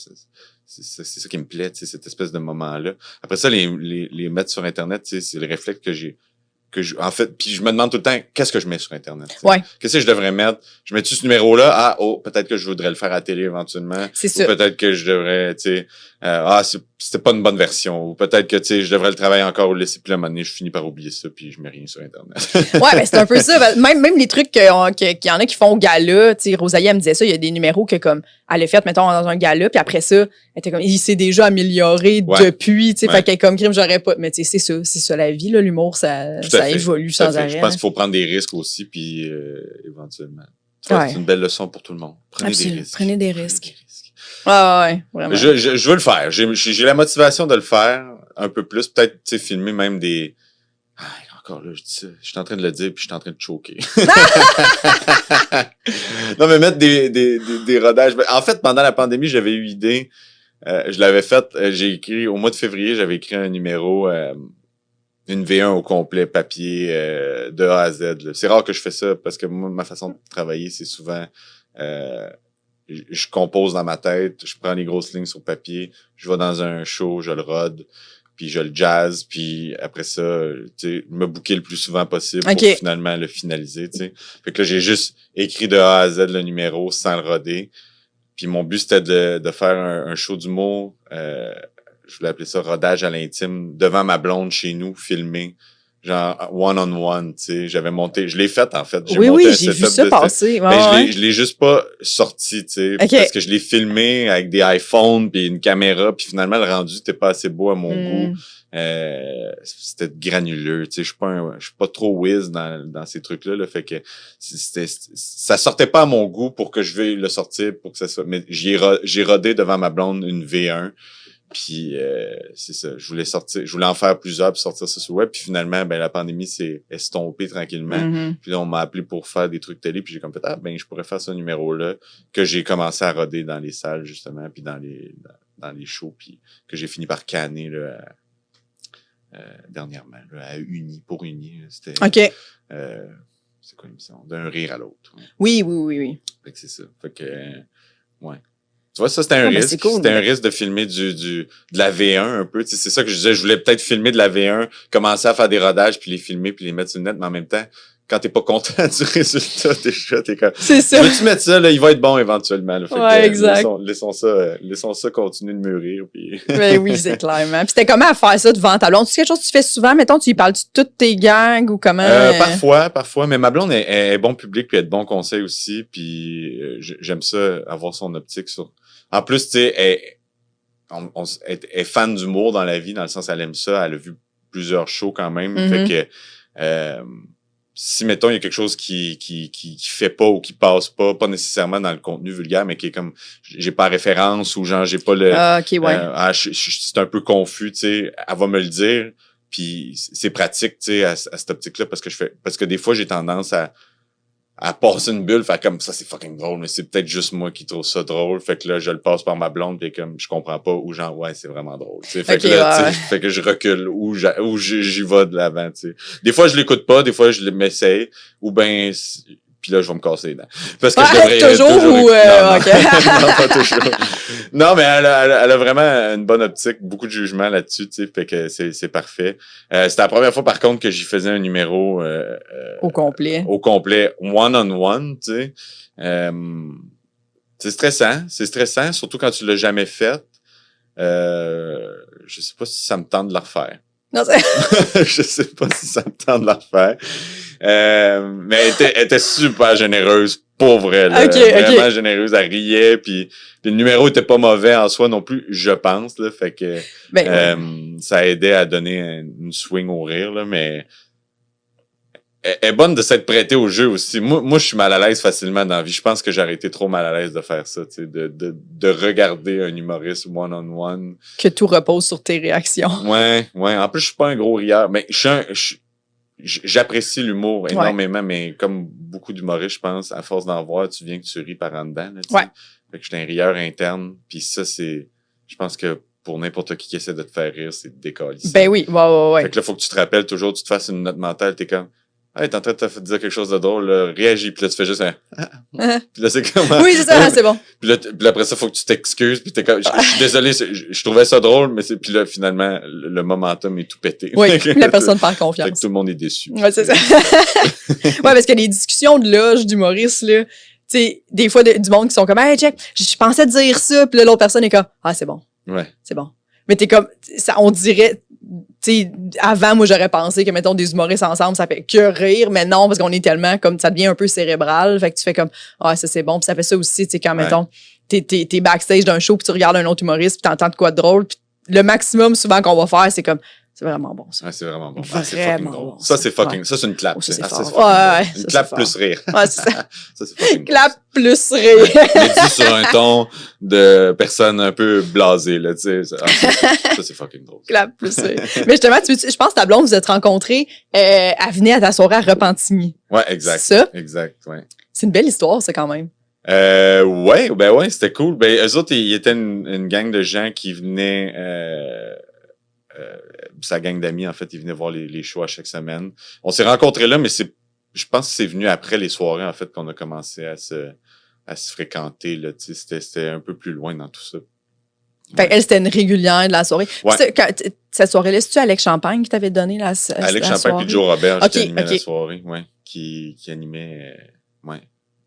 C: C'est ça qui me plaît, cette espèce de moment-là. Après ça, les mettre sur Internet, c'est le réflexe que j'ai. En fait, puis je me demande tout le temps, qu'est-ce que je mets sur Internet?
B: Ouais.
C: Qu'est-ce que je devrais mettre? Je mets-tu ce numéro-là? Peut-être que je voudrais le faire à la télé éventuellement.
B: C'est ça.
C: Ou peut-être que je devrais, c'était pas une bonne version. Ou peut-être que, je devrais le travailler encore ou le laisser. Puis à un moment donné, je finis par oublier ça, puis je mets rien sur Internet.
B: Ouais, ben c'est un peu ça. Même les trucs qu'il y en a qui font au gala, tu sais, Rosalie, elle me disait ça, il y a des numéros que, comme, elle a fait, mettons, dans un gala, puis après ça, elle était comme, il s'est déjà amélioré depuis, tu sais, fait qu'elle comme crime, j'aurais pas. Mais tu sais, c'est ça la vie, là, l'humour, ça évolue sans arrêt.
C: Je pense qu'il faut prendre des risques aussi, puis éventuellement. C'est une belle leçon pour tout le monde. Prenez des risques.
B: Ouais, vraiment.
C: Je veux le faire. J'ai la motivation de le faire un peu plus. Peut-être, tu sais, filmer même des... encore là, je dis ça. Je suis en train de le dire, puis je suis en train de choquer. Non, mais mettre des rodages. En fait, pendant la pandémie, j'avais eu l'idée je l'avais fait, j'ai écrit, au mois de février, j'avais écrit un numéro, une V1 au complet, papier, de A à Z. Là. C'est rare que je fais ça parce que moi, ma façon de travailler, c'est souvent, je compose dans ma tête, je prends les grosses lignes sur papier, je vais dans un show, je le rode, puis je le jazz, puis après ça, tu sais, me booker le plus souvent possible pour finalement le finaliser, tu sais. Fait que là, j'ai juste écrit de A à Z le numéro sans le roder. Puis mon but, c'était de faire un show d'humour, je voulais appeler ça rodage à l'intime, devant ma blonde chez nous, filmé. Genre one-on-one, tu sais. J'avais monté, je l'ai fait en fait.
B: J'ai vu ça passer.
C: Je l'ai juste pas sorti, tu sais. Parce que je l'ai filmé avec des iPhones puis une caméra, puis finalement le rendu était pas assez beau à mon goût. C'était granuleux, tu sais. Je suis pas trop whiz dans ces trucs-là, là. Fait que ça sortait pas à mon goût pour que je veuille le sortir pour que ça soit. Mais j'ai rodé devant ma blonde une V1. Puis c'est ça, je voulais en faire plusieurs puis sortir ça sur le web, puis finalement la pandémie s'est estompée tranquillement. Puis là on m'a appelé pour faire des trucs télé, puis j'ai comme fait je pourrais faire ce numéro là que j'ai commencé à roder dans les salles justement, puis dans les shows, puis que j'ai fini par canner là dernièrement là, à Uni pour Uni, c'était c'est quoi l'émission, d'un rire à l'autre.
B: Oui.
C: Fait que c'est ça. Fait que ouais. Tu vois, ça, c'était un risque. Cool, c'était un risque de filmer de la V1 un peu. Tu sais, c'est ça que je disais. Je voulais peut-être filmer de la V1, commencer à faire des rodages, puis les filmer, puis les mettre sur le net, mais en même temps, quand t'es pas content du résultat, t'es comme...
B: C'est ça.
C: Veux-tu mettre ça, là? Il va être bon éventuellement. Là. Fait que,
B: exact.
C: Laissons ça continuer de mûrir. Puis...
B: Ben oui, c'est clairement. Puis c'était comment à faire ça devant ta blonde? C'est quelque chose que tu fais souvent? Mettons, tu y parles de toutes tes gangs ou comment?
C: Parfois. Mais ma blonde est bon public, puis elle a de bons conseils aussi. Puis j'aime ça, avoir son optique sur... En plus, tu sais, elle est fan d'humour dans la vie, dans le sens elle aime ça. Elle a vu plusieurs shows quand même. Fait que si, mettons, il y a quelque chose qui fait pas ou qui passe pas nécessairement dans le contenu vulgaire, mais qui est comme, j'ai pas référence ou genre, j'ai pas le... c'est un peu confus, tu sais, elle va me le dire. Puis c'est pratique, tu sais, à cette optique-là, parce que des fois, j'ai tendance à passer une bulle, fait comme ça, c'est fucking drôle, mais c'est peut-être juste moi qui trouve ça drôle. Fait que là, je le passe par ma blonde, pis comme je comprends pas, ou genre, c'est vraiment drôle. T'sais. Fait que là, fait que je recule, ou j'y vais de l'avant, tu sais. Des fois, je l'écoute pas, des fois, je m'essaye, ou ben, puis là, je vais me casser les dents. Parce que je devrais
B: toujours ou
C: non, pas toujours. Non, mais elle a vraiment une bonne optique, beaucoup de jugement là-dessus, tu sais, fait que c'est parfait. C'était la première fois, par contre, que j'y faisais un numéro
B: au complet,
C: one-on-one, tu sais. C'est stressant, surtout quand tu l'as jamais fait. Je sais pas si ça me tente de la refaire.
B: Non,
C: je sais pas si ça me tente de la refaire. Mais elle était super généreuse, pour vrai. Là. Vraiment généreuse, elle riait, puis le numéro était pas mauvais en soi non plus, je pense. Là, fait que ça aidait à donner une swing au rire, là, mais elle est bonne de s'être prêtée au jeu aussi. Moi, je suis mal à l'aise facilement dans la vie. Je pense que j'aurais été trop mal à l'aise de faire ça, tu sais, de regarder un humoriste one-on-one.
B: Que tout repose sur tes réactions.
C: Ouais. En plus, je suis pas un gros rieur, mais j'apprécie l'humour énormément, mais comme beaucoup d'humoristes, je pense, à force d'en voir, tu viens que tu ris par en dedans. Là, fait que j'étais un rieur interne, puis ça, je pense que pour n'importe qui essaie de te faire rire, c'est décalissant.
B: Ben oui, ouais.
C: Fait que là, faut que tu te rappelles toujours, tu te fasses une note mentale, t'es comme... Hey, t'es en train de te dire quelque chose de drôle, là, réagis, puis là, tu fais juste un... Puis là, c'est comme...
B: Oui, c'est ça, c'est bon.
C: Puis là, après ça, faut que tu t'excuses, puis t'es comme... Je suis désolé, je trouvais ça drôle, mais puis là, finalement, le momentum est tout pété.
B: Oui, la personne perd confiance.
C: Fait que tout le monde est déçu.
B: Ouais, c'est ça. Ouais, parce que les discussions de loge d'humoristes, là, tu sais, des fois, du monde qui sont comme, hey, check, je pensais dire ça, puis là, l'autre personne est comme, c'est bon.
C: Ouais.
B: C'est bon. Mais t'es comme, ça, on dirait, tu sais, avant, moi, j'aurais pensé que, mettons, des humoristes ensemble, ça fait que rire, mais non, parce qu'on est tellement, comme, ça devient un peu cérébral, fait que tu fais comme, ça, c'est bon, puis ça fait ça aussi, tu sais, quand, mettons, t'es backstage d'un show, puis tu regardes un autre humoriste, puis t'entends de quoi de drôle, puis le maximum, souvent, qu'on va faire, c'est comme, c'est vraiment bon, ça.
C: Ouais, c'est vraiment bon.
B: C'est
C: fucking drôle.
B: bon.
C: Ça, c'est fucking... Ça, c'est une clap.
B: Ça, c'est
C: une clap plus rire.
B: Ouais, c'est ça.
C: Ça, c'est fucking
B: clap plus rire.
C: Mais dit sur un ton de personne un peu blasée, là, tu sais. Ça, c'est fucking drôle.
B: Clap plus rire. Mais justement, je pense que ta blonde, vous êtes rencontrés, elle venait à ta soirée à Repentigny.
C: Ouais, exact.
B: C'est ça?
C: Exact, ouais.
B: C'est une belle histoire, ça, quand même.
C: Ouais, c'était cool. Ben, eux autres, ils étaient une gang de gens qui venaient, sa gang d'amis, en fait, ils venaient voir les shows à chaque semaine. On s'est rencontrés là, mais je pense que c'est venu après les soirées, en fait, qu'on a commencé à se fréquenter, là, tu sais, c'était un peu plus loin dans tout ça.
B: Fait elle, c'était une régulière de la soirée.
C: Ouais.
B: Cette soirée-là, c'est-tu Alex Champagne qui t'avait donné
C: Alex
B: la
C: Champagne
B: soirée?
C: puis Joe Robert qui animait
B: ok.
C: la soirée, ouais, qui animait, ouais.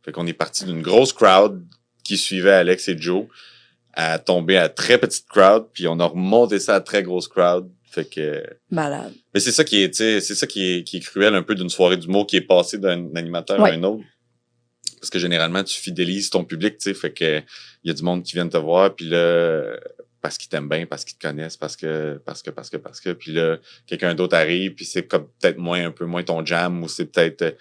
C: Fait qu'on est parti d'une grosse crowd qui suivait Alex et Joe à tomber à très petite crowd, puis on a remonté ça à très grosse crowd. Fait que...
B: Malade.
C: Mais c'est ça qui est, c'est ça qui est cruel un peu d'une soirée d'humour qui est passée d'un animateur à un autre. Parce que généralement, tu fidélises ton public, tu sais, fait que il y a du monde qui vient te voir, puis là, parce qu'ils t'aiment bien, parce qu'ils te connaissent, parce que, puis là, quelqu'un d'autre arrive, puis c'est comme peut-être un peu moins ton jam, ou c'est peut-être,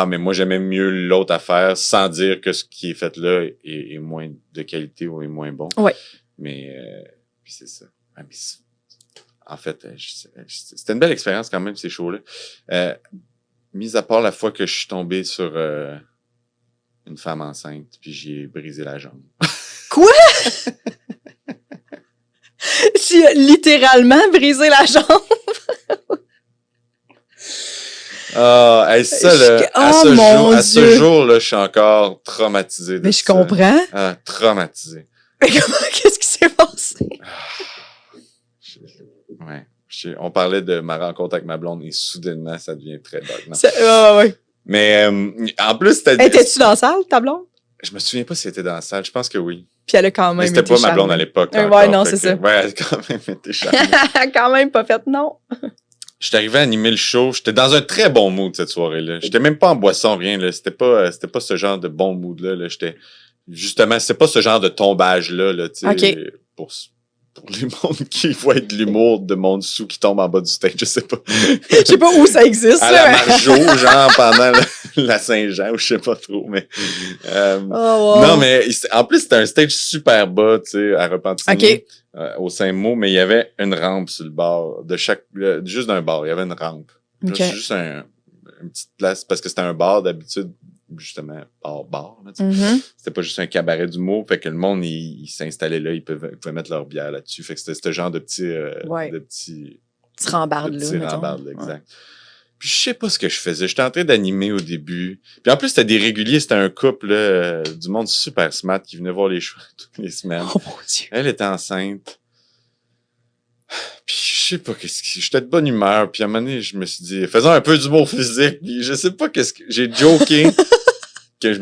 C: mais moi j'aimais mieux l'autre affaire, sans dire que ce qui est fait là est moins de qualité ou est moins bon.
B: Ouais.
C: Mais, puis c'est ça. En fait, c'était une belle expérience quand même, ces shows-là. Mis à part la fois que je suis tombé sur une femme enceinte, puis j'y ai brisé la jambe.
B: Quoi? Tu as littéralement brisé la jambe?
C: À ce jour, là, je suis encore traumatisé de
B: Mais je comprends.
C: Traumatisé.
B: Mais qu'est-ce qui s'est passé?
C: Ouais. On parlait de ma rencontre avec ma blonde et soudainement, ça devient très dark.
B: Ouais.
C: Mais en plus,
B: étais-tu dans la salle, ta blonde?
C: Je me souviens pas si elle était dans la salle. Je pense que oui.
B: Puis elle a quand même
C: mais c'était pas ma blonde à l'époque.
B: Ouais, non, c'est ça.
C: Ouais, elle a quand même été charmée.
B: Elle a quand même pas fait non.
C: Je suis arrivé à animer le show. J'étais dans un très bon mood cette soirée-là. J'étais même pas en boisson, rien. Là. C'était pas ce genre de bon mood-là. Là. Justement, c'était pas ce genre de tombage-là. Là,
B: okay.
C: Pour les mondes qui voient de l'humour de monde sous qui tombe en bas du stage, je sais pas.
B: Je sais pas où ça existe.
C: À la Margeau, genre pendant la Saint-Jean, ou je sais pas trop, mais
B: wow.
C: Non, mais en plus c'était un stage super bas, tu sais, à Repentigny, au Saint-Maux, mais il y avait une rampe sur le bord de juste d'un bar, il y avait une rampe.
B: Okay.
C: Juste une petite place parce que c'était un bar d'habitude. Justement, bar. Là, C'était pas juste un cabaret d'humour. Fait que le monde, il s'installait là, ils pouvaient mettre leur bière là-dessus. Fait que c'était ce genre de petits
B: rembardes
C: là, exact. Puis je sais pas ce que je faisais. J'étais en train d'animer au début. Puis en plus, c'était des réguliers. C'était un couple là, du monde super smart qui venait voir les shows toutes les semaines.
B: Oh mon Dieu.
C: Elle était enceinte. Puis je sais pas j'étais de bonne humeur. Puis à un moment donné, je me suis dit, faisons un peu d'humour physique. Puis je sais pas j'ai joké. Que je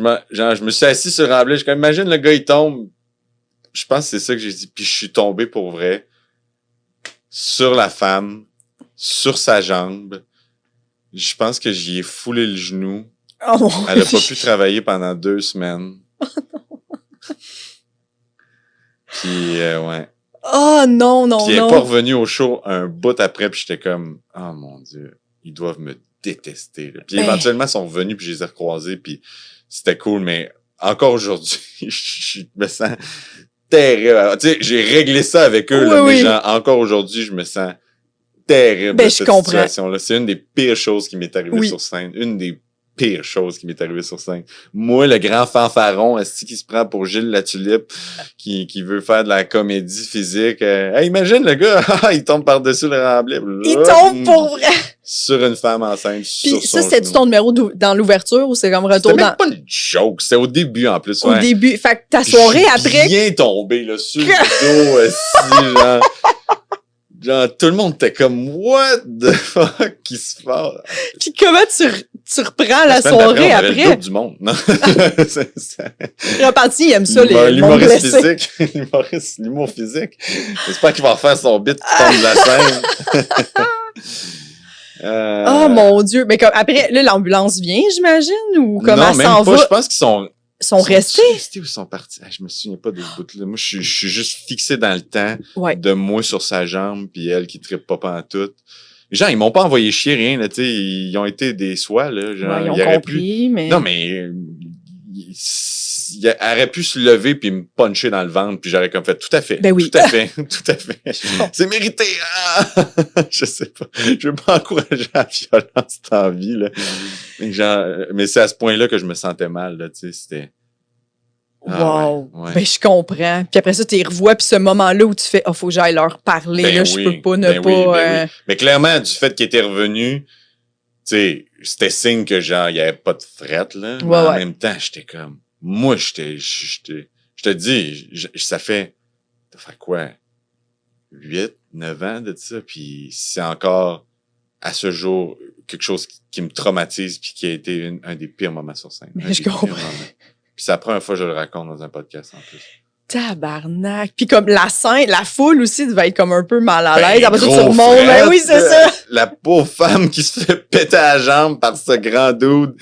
C: me suis assis sur un blé. Imagine le gars, il tombe. Je pense que c'est ça que j'ai dit. Puis je suis tombé pour vrai. Sur la femme. Sur sa jambe. Je pense que j'y ai foulé le genou.
B: Oh,
C: elle a pas pu travailler pendant 2 semaines. Puis, ouais.
B: Oh non.
C: Puis elle est pas revenue au show un bout après. Puis j'étais comme, oh mon Dieu, ils doivent me détester. Là. Puis éventuellement, ils sont revenus. Puis je les ai recroisés. Puis c'était cool, mais encore aujourd'hui, je me sens terrible. Tu sais, j'ai réglé ça avec eux, là, mais genre, encore aujourd'hui, je me sens terrible de cette situation-là. C'est une des pires choses qui m'est arrivée sur scène. Une des pires choses qui m'est arrivée sur scène. Moi, le grand fanfaron, est-ce qui se prend pour Gilles Latulippe, qui veut faire de la comédie physique. Imagine le gars, il tombe par-dessus le remblai.
B: Il tombe pour vrai!
C: Sur une femme enceinte.
B: Puis ça, c'était ton numéro dans l'ouverture ou c'est comme retour
C: dans... C'était même pas une joke, c'était au début en plus.
B: Au début. Fait que ta soirée après...
C: Bien tombé, là, sur le dos, genre, tout le monde était comme, what the fuck qui se passe?
B: Puis comment tu reprends la soirée après?
C: Le double du monde, non?
B: Reparti, il aime ça,
C: l'humoriste physique. L'humour physique. J'espère qu'il va refaire son bit qui tombe de la scène.
B: Oh mon Dieu. Mais comme, après, là, l'ambulance vient, j'imagine? Ou comment ça s'en va?
C: Je pense qu'ils sont
B: restés?
C: Ou sont partis? Je me souviens pas de ce bout-là. Moi, je suis juste fixé dans le temps de moi sur sa jambe puis elle qui trippe pas pantoute. Les gens, ils m'ont pas envoyé chier, rien, là, tu sais. Ils ont été des soies, là. Genre,
B: ils ont compris, mais...
C: Non, mais... Il aurait pu se lever puis me puncher dans le ventre puis j'aurais comme fait tout à fait.
B: Ben oui.
C: Tout à fait. C'est mérité. Je sais pas. Je veux pas encourager la violence dans la vie, là. Mais c'est à ce point-là que je me sentais mal, là, tu sais, c'était
B: Wow.
C: Ouais.
B: Ben, je comprends. Puis après ça, tu les revois, puis ce moment-là où tu fais, faut que j'aille leur parler,
C: Ben
B: là,
C: oui,
B: je peux pas ne
C: ben
B: pas.
C: oui, ben oui. Mais clairement, du fait qu'il était revenu, tu sais, c'était signe que genre, il y avait pas de fret, là. Mais en même temps, j'étais comme, moi, je te dis, ça fait quoi? 8, 9 ans de ça, puis c'est encore, à ce jour, quelque chose qui me traumatise puis qui a été un des pires moments sur scène.
B: Je comprends.
C: Puis c'est la première fois que je le raconte dans un podcast, en plus.
B: Tabarnak. Puis comme la scène, la foule aussi devait être comme un peu mal à l'aise.
C: Ben,
B: Après ça, tout le monde. Ben oui, c'est ça.
C: La pauvre femme qui se fait péter la jambe par ce grand dude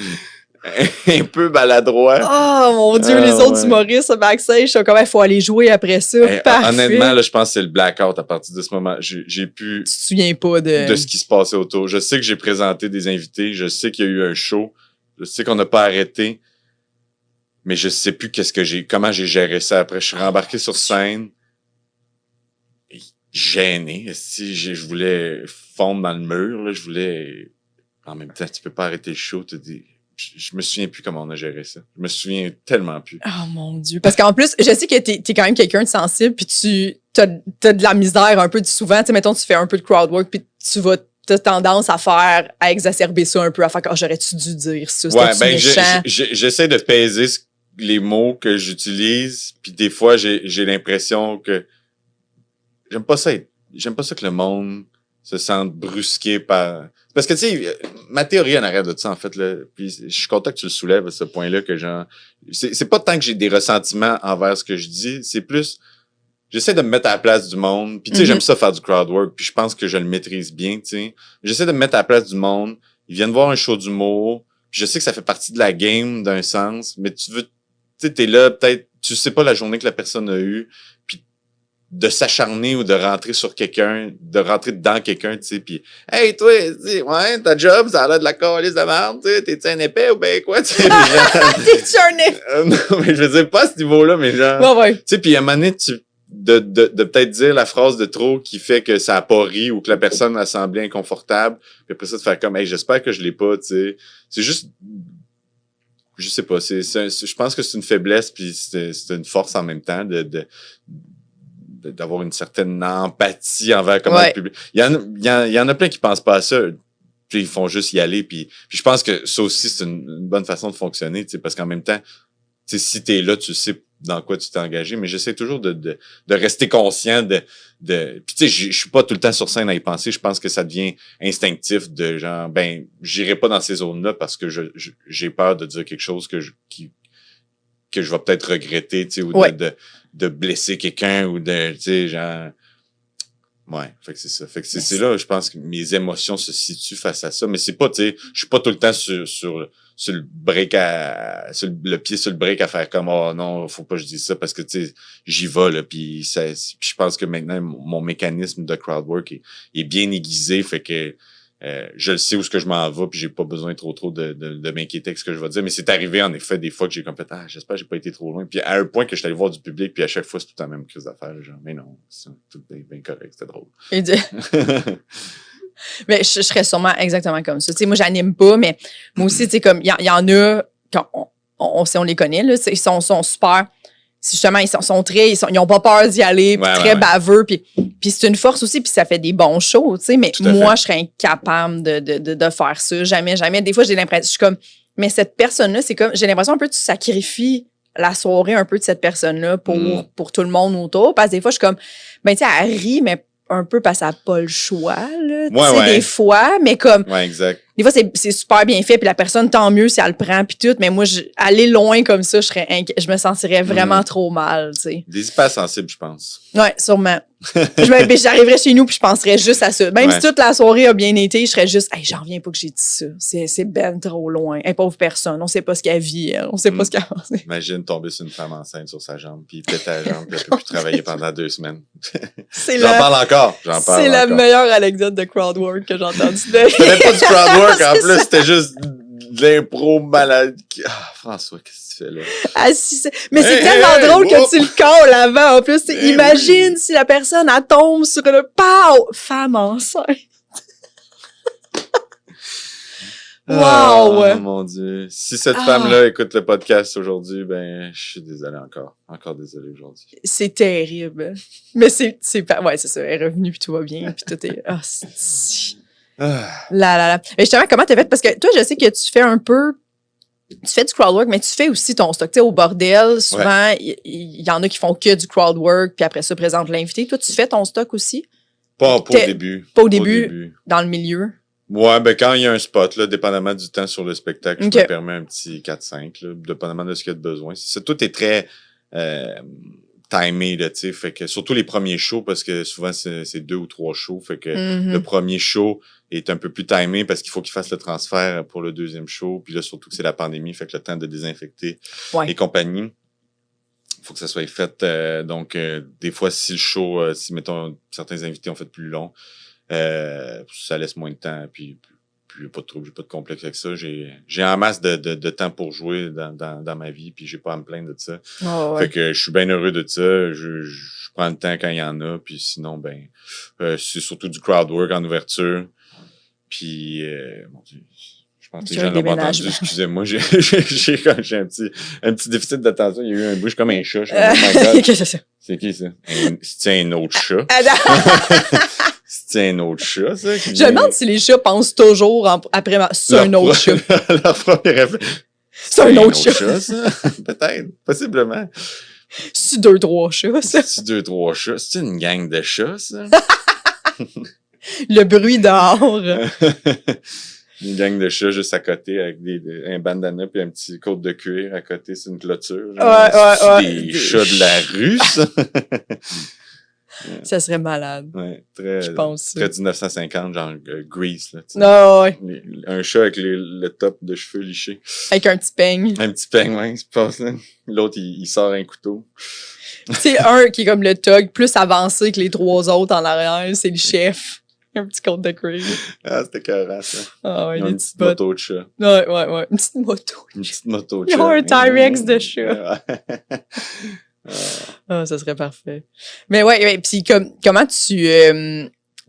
C: un peu maladroit.
B: Oh mon Dieu, les autres humoristes backstage, sont comme, il faut aller jouer après ça. Parfait.
C: Honnêtement, là, je pense que c'est le blackout à partir de ce moment. J'ai pu...
B: Tu te souviens pas de
C: ce qui se passait autour. Je sais que j'ai présenté des invités. Je sais qu'il y a eu un show. Je sais qu'on n'a pas arrêté. Mais je sais plus comment j'ai géré ça après. Je suis rembarqué sur scène. Gêné. Si je voulais fondre dans le mur, là, je voulais, en même temps, tu peux pas arrêter le show, tu dis, je me souviens plus comment on a géré ça. Je me souviens tellement plus.
B: Oh mon Dieu. Parce qu'en plus, je sais que t'es quand même quelqu'un de sensible, puis t'as de la misère un peu souvent. Tu sais, mettons, tu fais un peu de crowd work, puis t'as tendance à exacerber ça un peu, à faire que j'aurais-tu dû dire ça?
C: Ouais, ben, j'essaie de peser les mots que j'utilise, puis des fois, j'ai l'impression que j'aime pas ça que le monde se sente brusqué par... Parce que, tu sais, ma théorie en arrière de ça, en fait, là, puis je suis content que tu le soulèves à ce point-là, que genre... C'est pas tant que j'ai des ressentiments envers ce que je dis, c'est plus... J'essaie de me mettre à la place du monde, puis tu sais, j'aime ça faire du crowd work, puis je pense que je le maîtrise bien, tu sais. J'essaie de me mettre à la place du monde, ils viennent voir un show d'humour, puis je sais que ça fait partie de la game d'un sens, mais tu sais, t'es là, peut-être, tu sais pas la journée que la personne a eue, puis de s'acharner ou de rentrer sur quelqu'un, de rentrer dans quelqu'un, tu sais, puis hey, toi, ouais, ta job, ça a l'air de la calice de merde, tu sais, t'es-tu un épais ou ben quoi, tu sais,
B: t'es-tu un épais?
C: non, mais je veux dire, pas à ce niveau-là, mais genre, tu sais, puis à un moment donné, de peut-être dire la phrase de trop qui fait que ça a pas ri ou que la personne a semblé inconfortable, puis après ça, de faire comme, hey, j'espère que je l'ai pas, tu sais, c'est juste... Je sais pas, je pense que c'est une faiblesse puis c'est une force en même temps d'avoir une certaine empathie envers comment le public. Il y en a plein qui pensent pas à ça. Puis ils font juste y aller puis je pense que ça aussi c'est une bonne façon de fonctionner, tu sais, parce qu'en même temps, tu sais, si t'es là, tu sais dans quoi tu t'es engagé, mais j'essaie toujours de rester conscient puis tu sais, je suis pas tout le temps sur scène à y penser, je pense que ça devient instinctif de genre, ben, j'irai pas dans ces zones-là parce que j'ai peur de dire quelque chose que je vais peut-être regretter, tu sais, ou de blesser quelqu'un ou de, tu sais, genre, ouais, fait que c'est ça. Fait que c'est là, je pense que mes émotions se situent face à ça, mais c'est pas, tu sais, je suis pas tout le temps sur le break le pied sur le break à faire comme, oh non, faut pas que je dise ça parce que, tu sais, j'y vais, là, puis je pense que maintenant, mon mécanisme de crowd work est bien aiguisé, fait que, je le sais où est-ce que je m'en vais puis j'ai pas besoin trop de m'inquiéter avec ce que je vais dire, mais c'est arrivé en effet des fois que j'ai comme fait, j'espère que j'ai pas été trop loin, puis à un point que je suis allé voir du public puis à chaque fois c'est tout la même crise d'affaires, genre mais non, c'est tout bien correct, c'était drôle.
B: Mais je serais sûrement exactement comme ça. Tu sais, moi j'anime pas, mais moi aussi, tu sais, comme il y en a quand on les connaît là, ils sont super. Justement, ils ont pas peur d'y aller, puis très baveux, puis c'est une force aussi, puis ça fait des bons shows, tu sais, mais moi, je serais incapable de faire ça, jamais. Des fois, j'ai l'impression, je suis comme, mais cette personne-là, c'est comme, j'ai l'impression un peu que tu sacrifies la soirée un peu de cette personne-là pour tout le monde autour, parce que des fois, je suis comme, ben, tu sais, elle rit, mais un peu parce qu'elle n'a pas le choix, là, tu sais, des fois, mais comme...
C: Ouais, exact.
B: Des fois, c'est super bien fait, puis la personne, tant mieux si elle le prend, puis tout, mais moi, aller loin comme ça, je me sentirais vraiment trop mal, tu sais.
C: Des hypersensibles, je pense.
B: Ouais, sûrement. J'arriverais chez nous, puis je penserais juste à ça. Même si toute la soirée a bien été, je serais juste, hey, j'en reviens pas que j'ai dit ça. C'est ben trop loin. Hey, pauvre personne, on sait pas ce qu'elle vit, elle. On sait pas ce qu'elle pense.
C: Imagine tomber sur une femme enceinte sur sa jambe, puis péter la jambe, puis elle peut plus travailler pendant 2 semaines.
B: J'en
C: parle encore.
B: C'est la meilleure anecdote de crowdwork que j'ai entendue.
C: C'était pas du crowdwork, en plus, c'était juste de l'impro malade. François, qu'est-ce que tu fais là?
B: Mais c'est tellement drôle que tu le calls avant. En plus, imagine si la personne, elle tombe sur le femme enceinte. Wow!
C: Oh mon Dieu. Si cette femme-là écoute le podcast aujourd'hui, ben, je suis désolé encore. Encore désolé aujourd'hui.
B: C'est terrible. Mais c'est pas... Ouais, c'est ça. Elle est revenue, puis tout va bien, puis tout est... Ah, Là. Mais justement, comment t'as fait? Parce que toi, je sais que tu fais un peu... Tu fais du crowdwork, mais tu fais aussi ton stock. Tu sais, au bordel, souvent, il y en a qui font que du crowdwork, puis après ça, présentent l'invité. Toi, tu fais ton stock aussi?
C: Pas au début.
B: Pas au début, dans le milieu?
C: Ouais, ben quand il y a un spot, là, dépendamment du temps sur le spectacle, je me permets un petit 4-5, là, dépendamment de ce qu'il y a de besoin. Tout est très timé, là, tu sais, fait que surtout les premiers shows, parce que souvent c'est 2 ou 3 shows, fait que le premier show est un peu plus timé parce qu'il faut qu'il fasse le transfert pour le deuxième show, puis là, surtout que c'est la pandémie, fait que le temps de désinfecter et compagnie. Faut que ça soit fait, donc des fois, si le show, si, mettons, certains invités ont fait plus long, ça laisse moins de temps, puis j'ai pas de trouble, j'ai pas de complexe avec ça. J'ai en masse de temps pour jouer dans ma vie, puis j'ai pas à me plaindre de ça. Fait que je suis bien heureux de ça. Je prends le temps quand il y en a, puis sinon, ben, c'est surtout du crowd work en ouverture. Puis, mon Dieu, je pense que les gens l'ont pas entendu. Excusez-moi, j'ai un petit déficit d'attention. Il y a eu un bruit, comme un chat. Je suis comme, oh my God.
B: Qu'est-ce que c'est ça?
C: C'est qui ça? C'est un autre chat. C'est un autre chat, ça.
B: Je me demande si les chats pensent toujours après c'est un autre chat.
C: Leur premier réflexe.
B: C'est un autre chat.
C: Ça? Peut-être. Possiblement.
B: C'est 2-3 chats, ça.
C: C'est 2-3 chats. C'est une gang de chats, ça?
B: Le bruit dehors.
C: Une gang de chats juste à côté avec un bandana puis un petit côte de cuir à côté, c'est une clôture. Des chats de la rue, ça.
B: Ça serait malade.
C: Ouais, très,
B: je pense.
C: Très 1950, genre Grease, là.
B: Ouais.
C: Un chat avec le top de cheveux lichés.
B: Avec un petit peigne.
C: Un petit peigne, ouais, il se passe, là. L'autre, il sort un couteau.
B: C'est un qui est comme le tug, plus avancé que les 3 autres en arrière, c'est le chef. Un petit côte de cuir.
C: Ah, c'était carré, ça.
B: Ah ouais,
C: une petite moto de chat.
B: Ouais. Une petite moto.
C: Une petite moto de chat.
B: Ils ont un T-Rex de chat. Ah, ça serait parfait. Mais ouais, puis comment tu...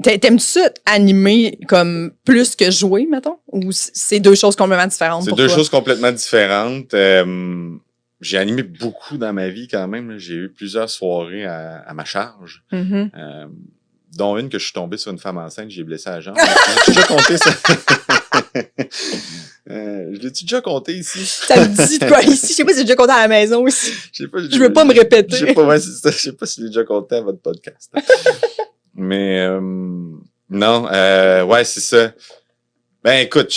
B: T'aimes-tu ça animer comme plus que jouer, mettons? Ou c'est 2 choses complètement différentes pour toi?
C: C'est 2 choses complètement différentes. J'ai animé beaucoup dans ma vie quand même. J'ai eu plusieurs soirées à ma charge. Dont une que je suis tombé sur une femme enceinte, j'ai blessé la jambe. J'ai déjà compté ça. Je l'ai-tu déjà compté ici?
B: Ça me dit de quoi ici? Je sais pas si j'ai déjà compté à la maison aussi. Je veux pas me répéter.
C: Je sais pas si je l'ai déjà compté à votre podcast. Mais non, ouais, c'est ça. Ben écoute,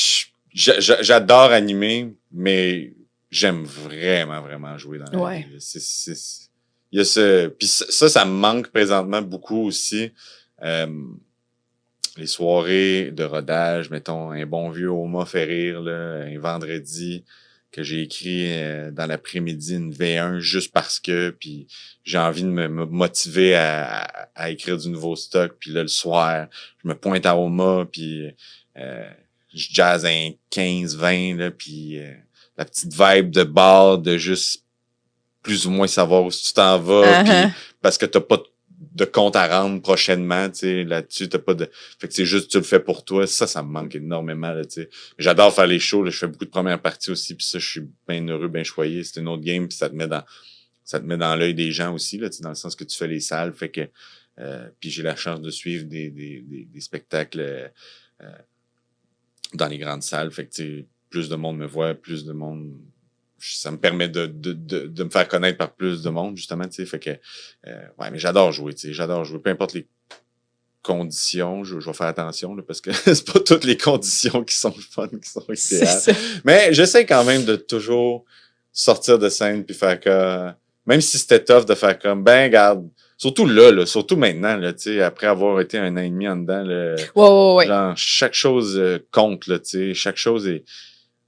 C: j'adore animer, mais j'aime vraiment jouer dans la vie. Il y a puis ça me manque présentement beaucoup aussi. Les soirées de rodage, mettons, un bon vieux Oma fait rire, là, un vendredi que j'ai écrit dans l'après-midi une V1 juste parce que, puis j'ai envie de me motiver à écrire du nouveau stock, puis là, le soir, je me pointe à Oma, puis je jazz un 15-20, là, puis la petite vibe de bar, de juste plus ou moins savoir où tu t'en vas, puis parce que t'as pas de compte à rendre prochainement, tu sais, là-dessus, t'as pas de... Fait que c'est juste, tu le fais pour toi. Ça me manque énormément, là, tu sais. J'adore faire les shows, là, je fais beaucoup de premières parties aussi, puis ça, je suis bien heureux, bien choyé. C'est une autre game, puis ça te met dans l'œil des gens aussi, là, tu sais, dans le sens que tu fais les salles, fait que... puis j'ai la chance de suivre des spectacles dans les grandes salles, fait que, tu sais, plus de monde me voit, plus de monde... Ça me permet de me faire connaître par plus de monde, justement, tu sais, fait que, ouais, mais j'adore jouer, tu sais, j'adore jouer, peu importe les conditions, je vais faire attention, là, parce que c'est pas toutes les conditions qui sont fun, qui sont idéales. Mais j'essaie quand même de toujours sortir de scène puis faire que, même si c'était tough de faire comme, ben, regarde, surtout là, surtout maintenant, là, tu sais, après avoir été 1 an et demi en dedans, là,
B: ouais.
C: Genre, chaque chose compte, là, tu sais, chaque chose est,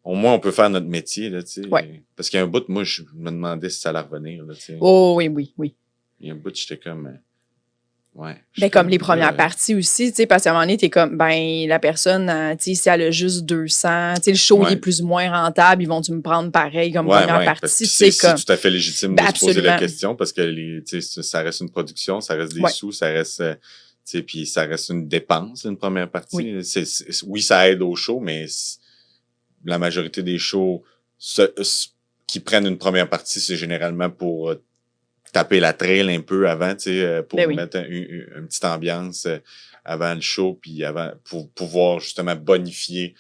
C: au moins, on peut faire notre métier, là, tu sais.
B: Ouais.
C: Parce qu'il y a un bout, moi, je me demandais si ça allait revenir, là, tu sais.
B: Oh, oui.
C: Il y a un bout, j'étais comme, ouais.
B: Ben, comme les premières parties aussi, tu sais, parce qu'à un moment donné, t'es comme, ben, la personne, tu sais, si elle a juste 200, tu sais, le show, il est plus ou moins rentable, ils vont-tu me prendre pareil comme première partie, tu sais, comme.
C: C'est tout à fait légitime de se poser la question parce que, tu sais, ça reste une production, ça reste des sous, ça reste, tu sais, puis ça reste une dépense, une première partie. Oui, ça aide au show, mais la majorité des shows qui prennent une première partie, c'est généralement pour taper la trail un peu avant, tu sais, pour mettre une petite ambiance avant le show, puis pour pouvoir justement bonifier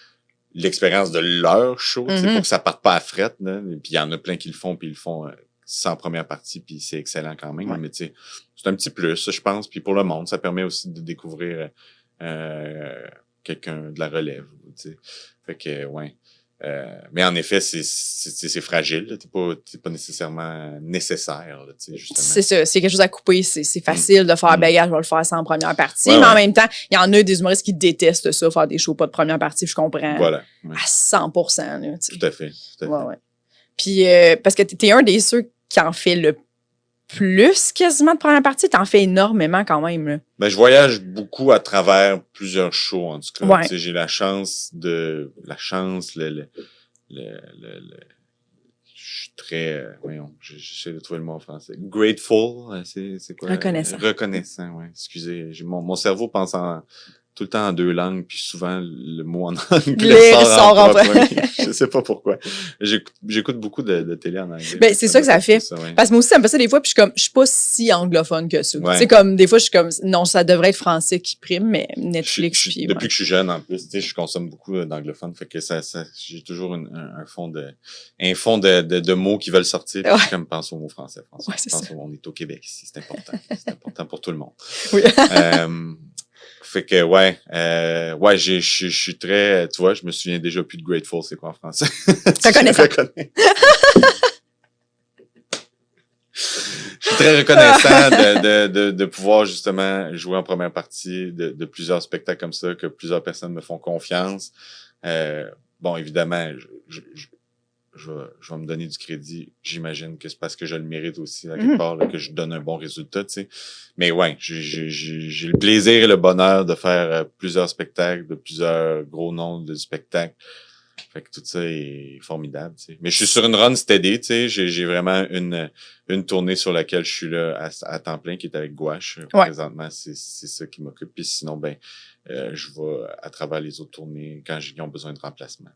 C: l'expérience de leur show, tu sais, pour que ça parte pas à frette, là. Puis il y en a plein qui le font, puis ils le font sans première partie, puis c'est excellent quand même. Mais tu sais, c'est un petit plus, je pense. Puis pour le monde, ça permet aussi de découvrir quelqu'un de la relève, tu sais. Fait que, ouais. Mais en effet, c'est fragile. T'es pas nécessairement nécessaire, là, justement.
B: C'est ça. S'il y a quelque chose à couper, c'est facile de faire, je vais le faire sans première partie. Mais en même temps, il y en a des humoristes qui détestent ça, faire des shows pas de première partie, je comprends.
C: Voilà.
B: À 100%. Là,
C: tout à fait.
B: Ouais. Puis, parce que t'es un des ceux qui en fait le plus quasiment de première partie, t'en fais énormément quand même. Là.
C: Ben, je voyage beaucoup à travers plusieurs shows, en tout cas.
B: Ouais.
C: J'ai la chance, je suis très, j'essaie de trouver le mot en français. Grateful, c'est quoi? Reconnaissant, ouais. Excusez, mon cerveau pense tout le temps en deux langues, puis souvent le mot en anglais sort en premier. Je sais pas pourquoi. J'écoute beaucoup de télé en anglais.
B: Ben, c'est ça que ça fait. Ça, ouais. Parce que moi aussi, ça me fait ça des fois, puis je suis pas si anglophone que ça.
C: Ouais.
B: Tu sais, comme, des fois, je suis comme, non, ça devrait être français qui prime, mais Netflix.
C: Depuis que je suis jeune, en plus, tu sais, je consomme beaucoup d'anglophones, fait que j'ai toujours un fond de mots qui veulent sortir, puis je comme pense aux mots français.
B: Ouais,
C: On est au Québec ici, c'est important. C'est important pour tout le monde.
B: Oui.
C: Fait que, je suis très, tu vois, je me souviens déjà plus de Grateful, c'est quoi en français?
B: Reconnaissant.
C: Je suis très reconnaissant de pouvoir justement jouer en première partie de plusieurs spectacles comme ça, que plusieurs personnes me font confiance. Bon, évidemment, je vais me donner du crédit. J'imagine que c'est parce que je le mérite aussi, à quelque part, là, que je donne un bon résultat, tu sais. Mais ouais, j'ai le plaisir et le bonheur de faire plusieurs spectacles, de plusieurs gros noms de spectacles. Fait que tout ça est formidable, tu sais. Mais je suis sur une run steady, tu sais. J'ai vraiment une tournée sur laquelle je suis là à temps plein, qui est avec Gouache.
B: Ouais.
C: Présentement, c'est ça qui m'occupe. Puis sinon, je vais à travers les autres tournées quand ils ont besoin de remplacement.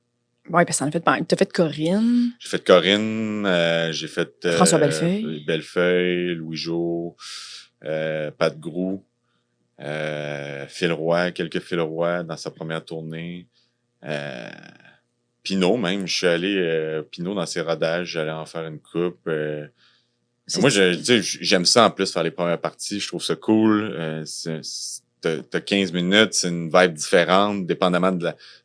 B: Oui, parce que t'as fait Corinne.
C: J'ai fait Corinne, j'ai fait
B: François Bellefeuille.
C: Bellefeuille, Louis-Jo, Pat Grou, Phil Roy, quelques Phil Roy dans sa première tournée. Pinot même, je suis allé Pinot dans ses rodages, j'allais en faire une coupe. Moi, j'aime ça en plus faire les premières parties, je trouve ça cool. T'as 15 minutes, c'est une vibe différente, dépendamment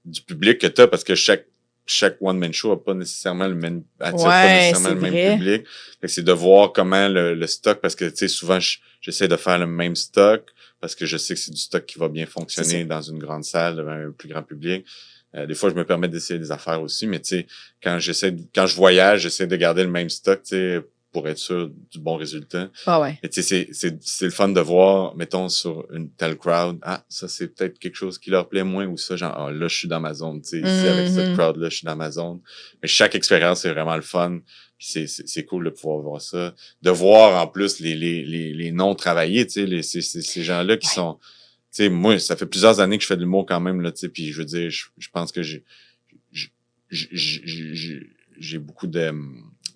C: du public que t'as, parce que chaque one-man show n'a pas nécessairement le même public. Fait que c'est de voir comment le stock, parce que, tu sais, souvent, j'essaie de faire le même stock, parce que je sais que c'est du stock qui va bien fonctionner dans une grande salle, devant un plus grand public. Des fois, je me permets d'essayer des affaires aussi, mais tu sais, quand je voyage, j'essaie de garder le même stock, tu sais, pour être sûr du bon résultat.
B: Ah ouais.
C: Et tu sais, c'est le fun de voir, mettons, sur une telle crowd, ça, c'est peut-être quelque chose qui leur plaît moins, ou ça, genre, là, je suis dans ma zone, tu sais, ici, avec cette crowd-là, je suis dans ma zone. Mais chaque expérience, c'est vraiment le fun. Puis c'est cool de pouvoir voir ça. De voir, en plus, les noms travaillés, tu sais, ces gens-là qui sont, tu sais, moi, ça fait plusieurs années que je fais de l'humour quand même, là, tu sais, puis je veux dire, je pense que j'ai beaucoup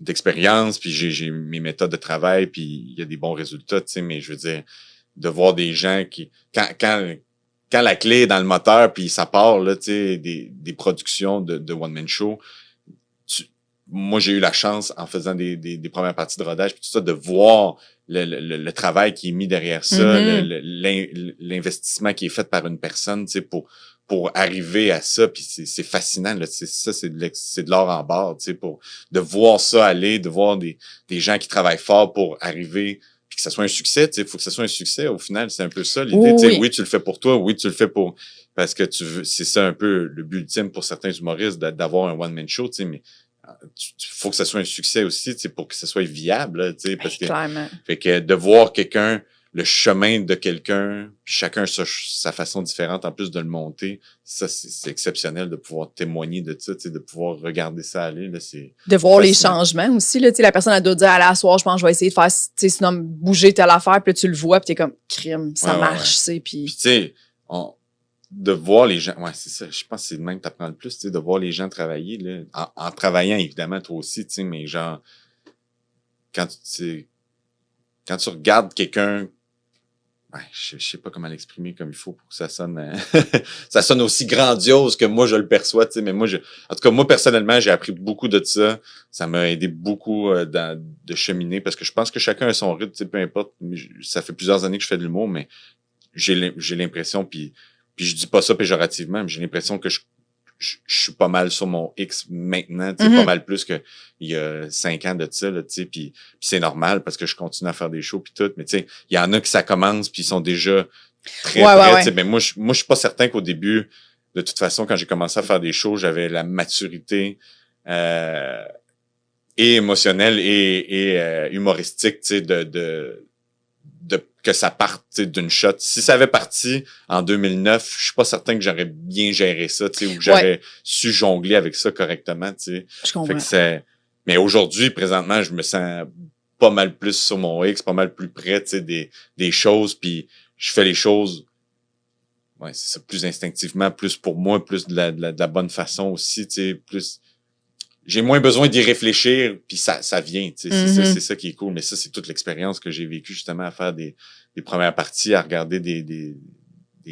C: d'expérience, puis j'ai mes méthodes de travail, puis il y a des bons résultats, tu sais, mais je veux dire, de voir des gens qui, quand la clé est dans le moteur, puis ça part, là, tu sais, des productions de one-man show, moi, j'ai eu la chance, en faisant des premières parties de rodage, puis tout ça, de voir le travail qui est mis derrière ça, l'investissement qui est fait par une personne, tu sais, pour arriver à ça, puis c'est fascinant, là, ça, c'est de l'or en barre, tu sais, de voir ça aller, de voir des gens qui travaillent fort pour arriver, puis que ça soit un succès, tu sais, faut que ça soit un succès, au final, c'est un peu ça, l'idée, tu sais, oui, tu le fais pour toi, oui, tu le fais parce que c'est ça un peu le but ultime pour certains humoristes, d'avoir un one-man show, tu sais, mais faut que ça soit un succès aussi, tu sais, pour que ça soit viable, là, tu sais, parce que, fait que de voir quelqu'un, le chemin de quelqu'un, puis chacun sa façon différente, en plus de le monter, ça, c'est exceptionnel de pouvoir témoigner de ça, tu sais, de pouvoir regarder ça aller, là, c'est...
B: De voir les changements aussi, là, tu sais, la personne, elle doit dire, allez, à soir, je pense que je vais essayer de faire, tu sais, sinon, bouger telle affaire, puis là, tu le vois, puis t'es comme, crime, ça marche, tu sais, puis...
C: Puis, tu sais, de voir les gens, ouais, c'est ça, je pense que c'est le même que t'apprends le plus, tu sais, de voir les gens travailler, là, en travaillant, évidemment, toi aussi, tu sais, mais genre, quand quand tu regardes quelqu'un, ouais, je sais pas comment l'exprimer comme il faut pour que ça sonne, ça sonne aussi grandiose que moi je le perçois, tu sais, mais en tout cas, moi, personnellement, j'ai appris beaucoup de ça. Ça m'a aidé beaucoup de cheminer parce que je pense que chacun a son rythme, tu sais, peu importe. Ça fait plusieurs années que je fais de l'humour, mais j'ai l'impression, puis je dis pas ça péjorativement, mais j'ai l'impression que je suis pas mal sur mon X maintenant, tu sais, pas mal plus que il y a 5 ans de ça, là, tu sais, puis c'est normal parce que je continue à faire des shows puis tout, mais tu sais, il y en a qui ça commence puis ils sont déjà très prêts, tu sais, mais moi je suis pas certain qu'au début, de toute façon, quand j'ai commencé à faire des shows, j'avais la maturité et émotionnelle et humoristique, tu sais, de que ça parte d'une shot. Si ça avait parti en 2009, je suis pas certain que j'aurais bien géré ça, tu sais, ou que j'aurais su jongler avec ça correctement, tu sais.
B: Je comprends.
C: Fait que mais aujourd'hui, présentement, je me sens pas mal plus sur mon X, pas mal plus près, tu sais, des choses, puis je fais les choses, ouais, c'est ça, plus instinctivement, plus pour moi, plus de la bonne façon aussi, tu sais, plus j'ai moins besoin d'y réfléchir, puis ça vient, tu sais, c'est ça qui est cool. Mais ça, c'est toute l'expérience que j'ai vécue justement à faire des premières parties, à regarder des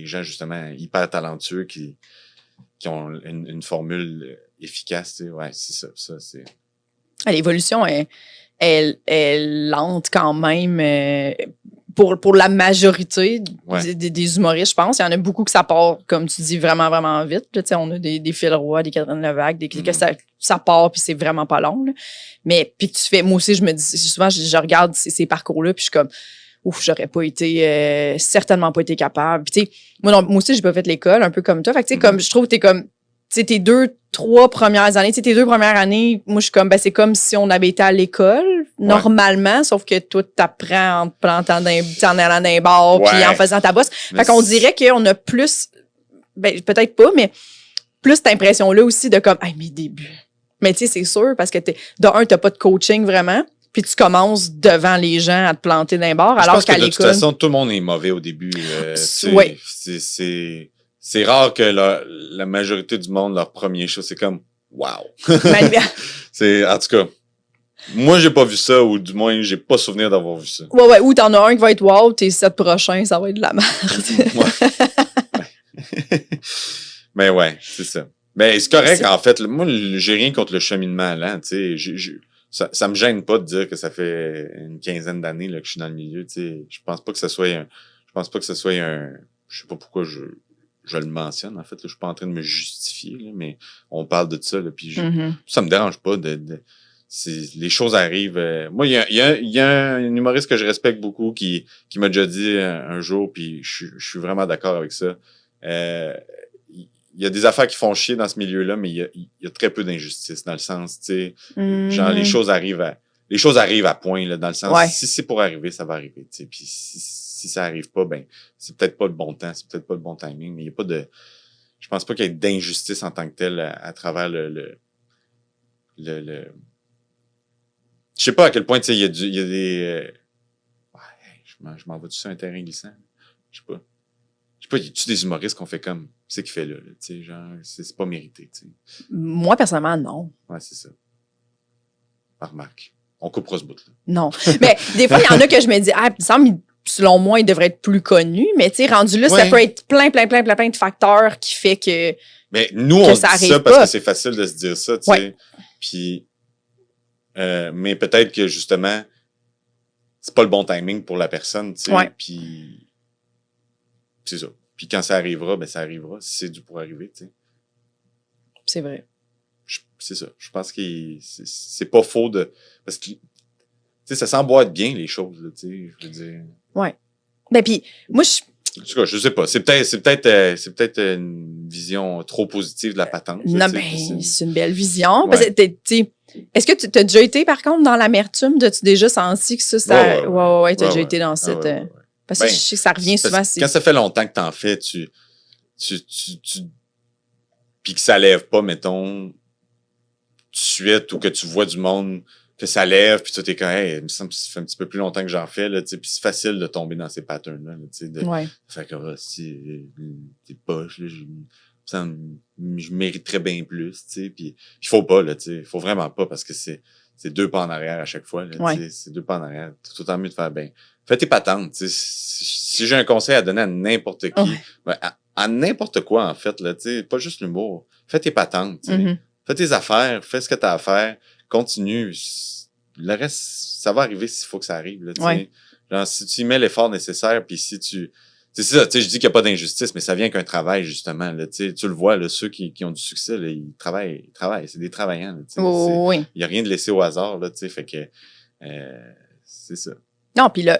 C: gens justement hyper talentueux qui ont une formule efficace, tu sais. Ouais, c'est ça, c'est...
B: L'évolution est lente quand même pour la majorité des humoristes, je pense. Il y en a beaucoup que ça part, comme tu dis, vraiment, vraiment vite. Là, on a des Phil Roy, des Catherine Levac, que ça part puis c'est vraiment pas long. Là. Mais puis que tu fais, moi aussi, je me dis, souvent, je regarde ces parcours-là puis je suis comme, ouf, j'aurais pas été, certainement pas été capable. Puis tu sais, moi aussi, j'ai pas fait l'école, un peu comme toi. Fait que tu sais, comme, je trouve que t'es comme, tu sais, tes 2-3 premières années, tu sais, tes 2 premières années, moi, je suis comme, ben, c'est comme si on avait été à l'école, normalement, sauf que toi, t'apprends en te plantant en allant dans un bar, puis en faisant ta bosse. Fait qu'on dirait qu'on a plus, ben, peut-être pas, mais plus cette impression-là aussi de comme, mes débuts. Mais tu sais, c'est sûr, parce que t'as pas de coaching vraiment, puis tu commences devant les gens à te planter dans un bar, alors qu'à l'école.
C: De toute façon, tout le monde est mauvais au début. C'est rare que la majorité du monde, leur premier show, c'est comme wow. C'est, en tout cas, moi, j'ai pas vu ça, ou du moins, j'ai pas souvenir d'avoir vu ça.
B: Ouais, ou t'en as un qui va être wow, tes 7 prochains, ça va être de la merde.
C: Mais ouais, c'est ça. Mais c'est correct, en fait. Moi, j'ai rien contre le cheminement lent, tu sais. Ça me gêne pas de dire que ça fait une quinzaine d'années là, que je suis dans le milieu, tu sais. Je pense pas que ce soit un... Je sais pas pourquoi je le mentionne, en fait. Là, je suis pas en train de me justifier, là, mais on parle de ça, là, puis ça me dérange pas les choses arrivent. Moi, il y a un humoriste que je respecte beaucoup qui m'a déjà dit un jour, puis je suis vraiment d'accord avec ça. Il y a des affaires qui font chier dans ce milieu-là, mais il y a très peu d'injustice, dans le sens, tu sais, genre les choses arrivent à point, là, dans le sens, si c'est pour arriver, ça va arriver, tu sais, puis si ça arrive pas, ben, c'est peut-être pas le bon temps, c'est peut-être pas le bon timing, mais il y a pas de, je pense pas qu'il y ait d'injustice en tant que telle à travers le je sais pas à quel point, tu sais, il y a des, je m'en vais sur un terrain glissant, je sais pas, y a-tu des humoristes qu'on fait comme, c'est qu'il fait là, tu sais, genre, c'est pas mérité, tu sais.
B: Moi, personnellement, non.
C: Ouais, c'est ça. Remarque. On coupera ce bout-là.
B: Non. Mais des fois, il y en a que je me dis, il me semble, selon moi, il devrait être plus connu, mais tu sais, rendu là, ça peut être plein de facteurs qui fait que.
C: Mais nous, on dit ça parce que c'est facile de se dire ça, tu sais. Puis, mais peut-être que justement, c'est pas le bon timing pour la personne, tu sais. Puis, c'est ça. Puis quand ça arrivera, ben ça arrivera. Si c'est dû pour arriver, tu sais.
B: C'est vrai.
C: C'est ça. Je pense que c'est pas faux de... Parce que, tu sais, ça s'emboîte bien, les choses, là, tu sais, je veux dire.
B: Ouais. Ben, puis moi,
C: en tout cas, je sais pas. C'est peut-être une vision trop positive de la patente.
B: Non, ben, c'est une belle vision. Parce que, est-ce que tu as déjà été, par contre, dans l'amertume? As-tu déjà senti que ça... Ouais, t'as déjà été dans cette... Parce que je sais que ça revient souvent.
C: Quand ça fait longtemps que t'en fais, puis que ça lève pas, mettons, tout de suite, ou que tu vois du monde que ça lève, puis toi, t'es comme, hey, il me semble que ça fait un petit peu plus longtemps que j'en fais, là, tu sais, puis c'est facile de tomber dans ces patterns-là, là, tu sais, de faire que, si, t'es poche, là, je mériterais bien plus, tu sais, puis il faut pas, là, tu sais, il faut vraiment pas, parce que c'est 2 pas en arrière à chaque fois, là, tu sais, c'est 2 pas en arrière, c'est tout le temps mieux de faire, fais tes patentes, tu sais, si j'ai un conseil à donner à n'importe qui, à n'importe quoi, en fait, là, tu sais, pas juste l'humour, fais tes patentes, tu sais, fais tes affaires, fais ce que t'as à faire, continue. Le reste, ça va arriver s'il faut que ça arrive. Là, genre, si tu y mets l'effort nécessaire, puis si tu... C'est ça, tu sais, je dis qu'il n'y a pas d'injustice, mais ça vient qu'un travail, justement. Là, tu le vois, là, ceux qui ont du succès, là, ils travaillent. C'est des travaillants. Là, il n'y a rien de laissé au hasard. Là, fait que c'est ça.
B: Non, puis là,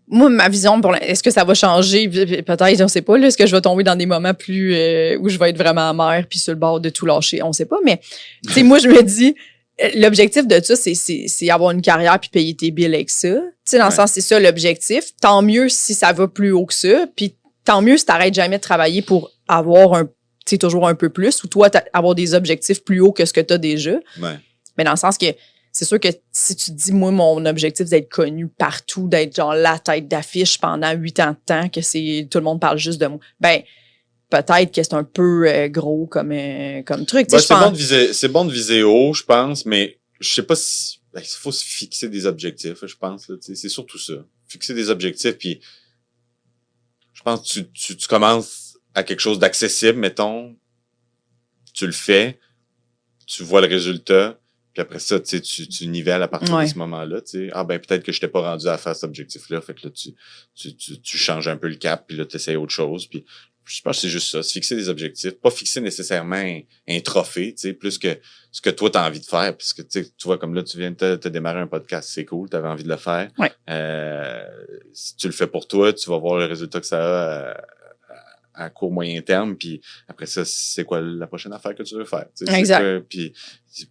B: moi, ma vision, est-ce que ça va changer? Peut-être, on sait pas. Est-ce que je vais tomber dans des moments plus où je vais être vraiment amère puis sur le bord de tout lâcher? On sait pas. Mais, tu sais, moi, je me dis, l'objectif de ça, c'est avoir une carrière puis payer tes billes avec ça. Tu sais, dans le sens, c'est ça l'objectif. Tant mieux si ça va plus haut que ça. Puis tant mieux si t'arrêtes jamais de travailler pour avoir toujours un peu plus ou toi, avoir des objectifs plus hauts que ce que t'as déjà.
C: Ouais.
B: Mais dans le sens que c'est sûr que si tu te dis, moi, mon objectif, c'est d'être connu partout, d'être genre la tête d'affiche pendant 8 ans de temps, que tout le monde parle juste de moi, peut-être que c'est un peu gros comme truc.
C: C'est bon de viser haut, je pense, mais je sais pas si... il faut se fixer des objectifs, je pense. Là, c'est surtout ça. Fixer des objectifs, puis je pense que tu commences à quelque chose d'accessible, mettons, tu le fais, tu vois le résultat, puis après ça, tu nivelles à partir de ce moment-là. Peut-être que je t'ai pas rendu à faire cet objectif-là. Fait que là, tu changes un peu le cap, puis là, tu essaies autre chose. Puis je pense que c'est juste ça, se fixer des objectifs. Pas fixer nécessairement un trophée, plus que ce que toi, tu as envie de faire. Puisque tu vois, comme là, tu viens de te démarrer un podcast, c'est cool, tu avais envie de le faire.
B: Ouais.
C: Si tu le fais pour toi, tu vas voir le résultat que ça a à court moyen terme, puis après ça, c'est quoi la prochaine affaire que tu veux faire?
B: Exact.
C: Puis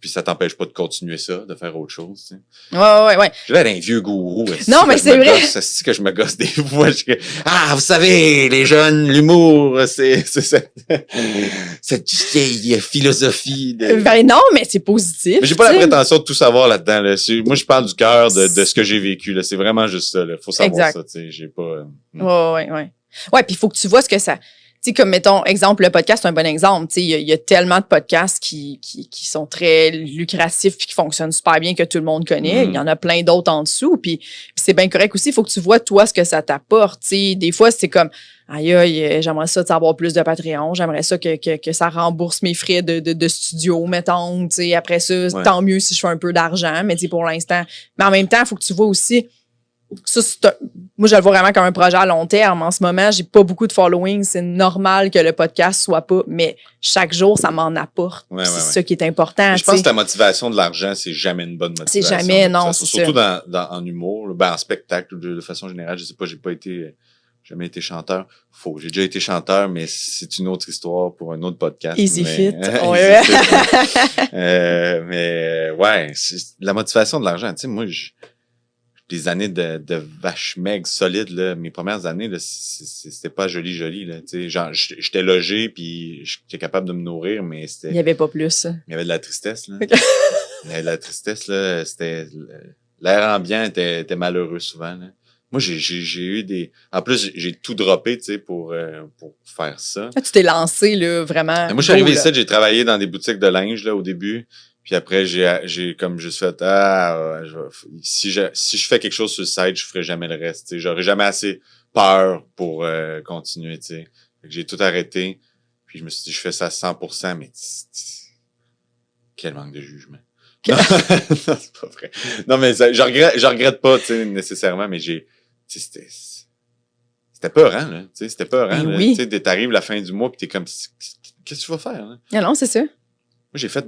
C: ça t'empêche pas de continuer ça, de faire autre chose.
B: Ouais.
C: J'ai l'air d'un vieux gourou.
B: Non, mais c'est vrai.
C: C'est que je me gosse des fois. Vous savez, les jeunes, l'humour, c'est cette vieille philosophie.
B: Non, mais c'est positif.
C: Mais j'ai pas la prétention de tout savoir là-dedans. Là. Moi, je parle du cœur de ce que j'ai vécu. Là. C'est vraiment juste ça. Là. Faut savoir ça. J'ai pas...
B: Ouais. Ouais, puis il faut que tu vois ce que ça... Tu sais, comme, mettons, exemple, le podcast, c'est un bon exemple. Tu sais, il y a tellement de podcasts qui sont très lucratifs puis qui fonctionnent super bien que tout le monde connaît. Il y en a plein d'autres en dessous. Puis c'est bien correct aussi. Il faut que tu vois, toi, ce que ça t'apporte. Tu sais, des fois, c'est comme, aïe, j'aimerais ça avoir plus de Patreon. J'aimerais ça que ça rembourse mes frais de studio, mettons. Tu sais, après ça, tant mieux si je fais un peu d'argent. Mais tu sais, pour l'instant... Mais en même temps, il faut que tu vois aussi... Ça, moi, je le vois vraiment comme un projet à long terme. En ce moment, j'ai pas beaucoup de following. C'est normal que le podcast soit pas, mais chaque jour, ça m'en apporte. C'est ça qui est important.
C: Je pense que ta motivation de l'argent, c'est jamais une bonne motivation.
B: C'est jamais, non.
C: Surtout en humour, en spectacle, de façon générale. Je sais pas, jamais été chanteur. J'ai déjà été chanteur, mais c'est une autre histoire pour un autre podcast.
B: Easy fit.
C: Mais ouais, la motivation de l'argent. Tu sais, moi, des années de vache maigre solide, là, mes premières années, là, c'était pas joli, là, tu sais, genre, j'étais logé puis j'étais capable de me nourrir, mais c'était...
B: Il y avait pas plus.
C: Il y avait de la tristesse, là. Il y avait de la tristesse, là, l'air ambiant était malheureux souvent, là. Moi, j'ai eu en plus, j'ai tout droppé, tu sais, pour faire ça.
B: Tu t'es lancé, là, vraiment.
C: Moi, je suis arrivé ici, j'ai travaillé dans des boutiques de linge, là, au début. Puis après, j'ai comme juste fait, si je fais quelque chose sur le site, je ferai jamais le reste, tu sais. J'aurais jamais assez peur pour continuer, tu sais. J'ai tout arrêté. Puis je me suis dit, je fais ça à 100%, mais quel manque de jugement. Non, c'est pas vrai. Non, mais je regrette pas, tu sais, nécessairement, mais c'était peurant, là. Tu sais, c'était peurant, là.
B: Oui.
C: Tu sais, t'arrives la fin du mois pis t'es comme, qu'est-ce que tu vas faire, là?
B: Ah non, c'est ça.
C: Moi, j'ai fait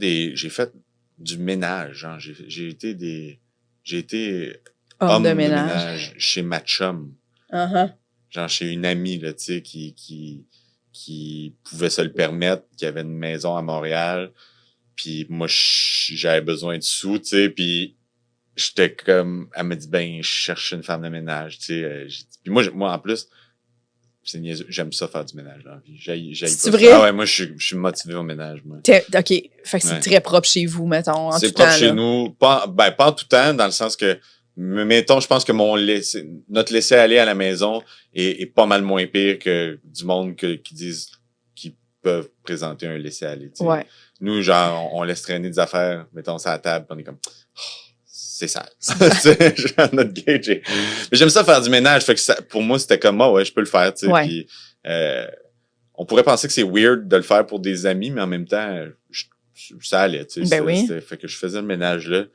C: du ménage, genre. J'ai été
B: homme de ménage
C: chez ma chum.
B: Uh-huh.
C: Genre chez une amie, là, tu sais, qui pouvait se le permettre, qui avait une maison à Montréal. Puis moi, j'avais besoin de sous, tu sais, puis j'étais comme... Elle m'a dit, je cherche une femme de ménage, tu sais. Puis moi, en plus, c'est niaiseux. J'aime ça faire du ménage dans la vie. J'haïs
B: C'est
C: pas
B: vrai?
C: ça. Ah ouais, moi, je suis motivé au ménage, moi.
B: OK. Fait que c'est
C: Ouais.
B: très propre chez vous, mettons, en tout temps.
C: C'est propre chez
B: là.
C: nous. Pas en tout temps, dans le sens que, mettons, je pense que notre laisser-aller à la maison est pas mal moins pire que du monde qui disent qu'ils peuvent présenter un laisser-aller. T'sais.
B: Ouais.
C: Nous, genre, on laisse traîner des affaires, mettons, ça à la table, pis on est comme, oh, c'est sale. Genre, notre gauge. Mais j'aime ça faire du ménage, fait que ça, pour moi, c'était comme, ouais, je peux le faire, tu sais.
B: Ouais.
C: Puis, on pourrait penser que c'est weird de le faire pour des amis, mais en même temps, ça allait, tu sais.
B: Ben oui.
C: Fait que je faisais le ménage là.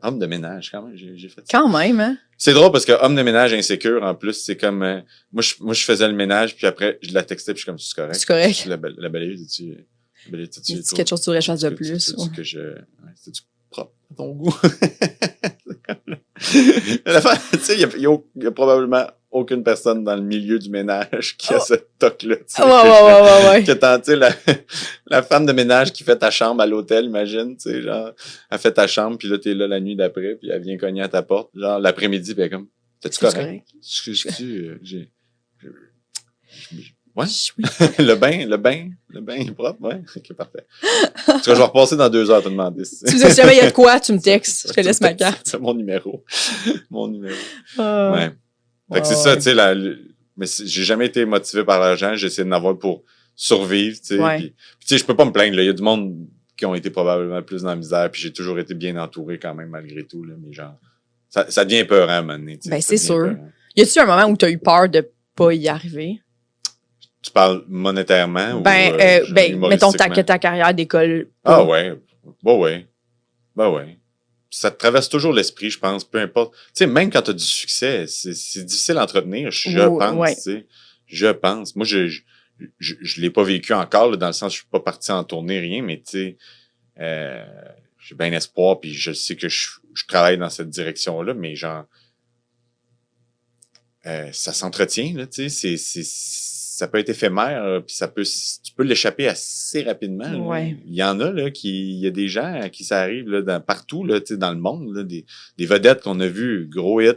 C: Homme de ménage, quand même, j'ai fait ça.
B: Quand même, hein?
C: C'est drôle parce que homme de ménage insécure, en plus, c'est comme, moi, je faisais le ménage, puis après, je la textais, puis je suis comme, c'est correct.
B: C'est correct.
C: La balayeuse, es-tu
B: C'est quelque chose que tu voudrais choisir de plus.
C: que c'est-tu propre à ton goût? La fin, tu sais, il y a probablement aucune personne dans le milieu du ménage qui a cette toc-là.
B: Ouais.
C: Que tu sais, la femme de ménage qui fait ta chambre à l'hôtel, imagine, tu sais, genre, elle fait ta chambre, puis là, t'es là la nuit d'après, puis elle vient cogner à ta porte, genre, l'après-midi, puis elle est comme, t'es-tu correct? Excuse-tu, ouais.
B: Oui.
C: le bain est propre, ouais. Ok, parfait. En tout cas, je vais repasser dans 2 heures te demander.
B: Si jamais il y a de quoi, tu me textes. Je te laisse ma carte.
C: C'est mon numéro. Ouais.
B: Ouais.
C: Fait que c'est ça, tu sais, mais j'ai jamais été motivé par l'argent. J'ai essayé d'en avoir pour survivre, tu sais.
B: Ouais.
C: Puis, tu sais, je peux pas me plaindre, là. Il y a du monde qui ont été probablement plus dans la misère, puis j'ai toujours été bien entouré quand même, malgré tout, là. Mais genre, ça devient peurant à un moment donné, tu sais.
B: Ben,
C: Ça
B: c'est
C: devient
B: sûr.
C: peurant.
B: Y a-tu un moment où t'as eu peur de pas y arriver?
C: Tu parles monétairement ou
B: Mettons que
C: humoristiquement?
B: ta carrière d'école.
C: Ah ouais. Ouais. Ça te traverse toujours l'esprit, je pense, peu importe. Tu sais, même quand tu as du succès, c'est difficile à entretenir, je pense,
B: ouais.
C: tu sais. Je pense. Moi, je l'ai pas vécu encore, là, dans le sens je suis pas parti en tournée, rien, mais tu sais, j'ai bien espoir, puis je sais que je travaille dans cette direction-là, mais genre, ça s'entretient, là, tu sais, ça peut être éphémère, puis tu peux l'échapper assez rapidement. Là.
B: Ouais.
C: Il y en a, là, il y a des gens à qui ça arrive, là, partout, là, tu sais, dans le monde, là, des vedettes qu'on a vues, gros hits,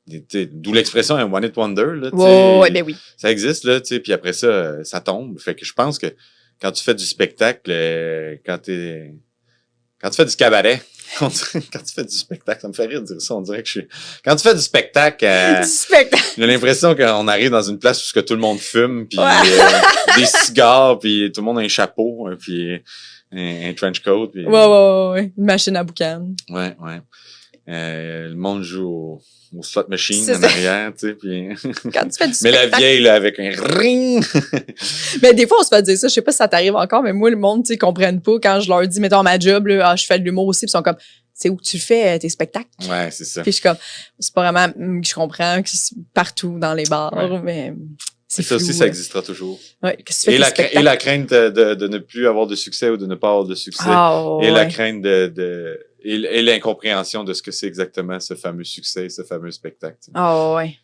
C: d'où l'expression un one hit wonder, là, tu sais.
B: Ouais, ben oui.
C: Ça existe, là, tu sais, puis après ça, ça tombe. Fait que je pense que quand tu fais du spectacle, quand tu fais du cabaret, quand tu fais du spectacle, ça me fait rire de dire ça, on dirait que quand tu fais du spectacle, j'ai l'impression qu'on arrive dans une place où que tout le monde fume, puis des cigares, puis tout le monde a un chapeau, puis un trench coat. Puis,
B: ouais. Une machine à boucan.
C: Ouais. Le monde joue au slot machine
B: C'est
C: en
B: ça.
C: arrière, tu sais, puis...
B: Quand tu fais du
C: Mais
B: spectacle.
C: la vieille, là, avec un ring!
B: Mais des fois, on se fait dire ça. Je sais pas si ça t'arrive encore, mais moi, le monde, tu sais, comprennent pas quand je leur dis, mettons, à ma job, là, je fais de l'humour aussi, puis ils sont comme, c'est où tu fais tes spectacles?
C: Ouais, c'est ça.
B: Puis je suis comme, c'est pas vraiment, je comprends que c'est partout dans les bars, mais c'est
C: ça
B: flou,
C: aussi, ça existera toujours.
B: Ouais, que tu fais tes
C: Et
B: spectacles.
C: la crainte de ne plus avoir de succès ou de ne pas avoir de succès. Et la crainte et l'incompréhension de ce que c'est exactement ce fameux succès, ce fameux spectacle. Tu sais.
B: Ouais.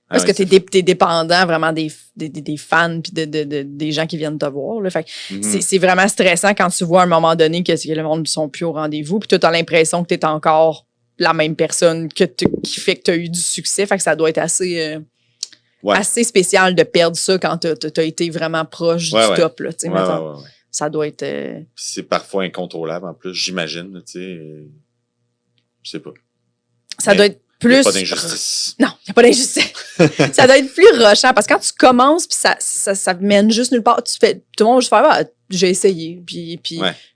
B: Parce que t'es dépendant vraiment des fans puis des gens qui viennent te voir. Là. Fait que c'est vraiment stressant quand tu vois à un moment donné que le monde ne sont plus au rendez-vous. Puis toi, t'as l'impression que t'es encore la même personne qui fait que t'as eu du succès. Fait que ça doit être assez spécial de perdre ça quand t'as été vraiment proche du top. Là, mettons. Ça doit être...
C: C'est parfois incontrôlable en plus, j'imagine. Tu sais, je sais pas.
B: Ça doit être plus...
C: Il n'y a pas d'injustice.
B: Non, il n'y a pas d'injustice. Ça doit être plus rushant parce que quand tu commences puis ça mène juste nulle part, tout le monde va juste faire j'ai essayé puis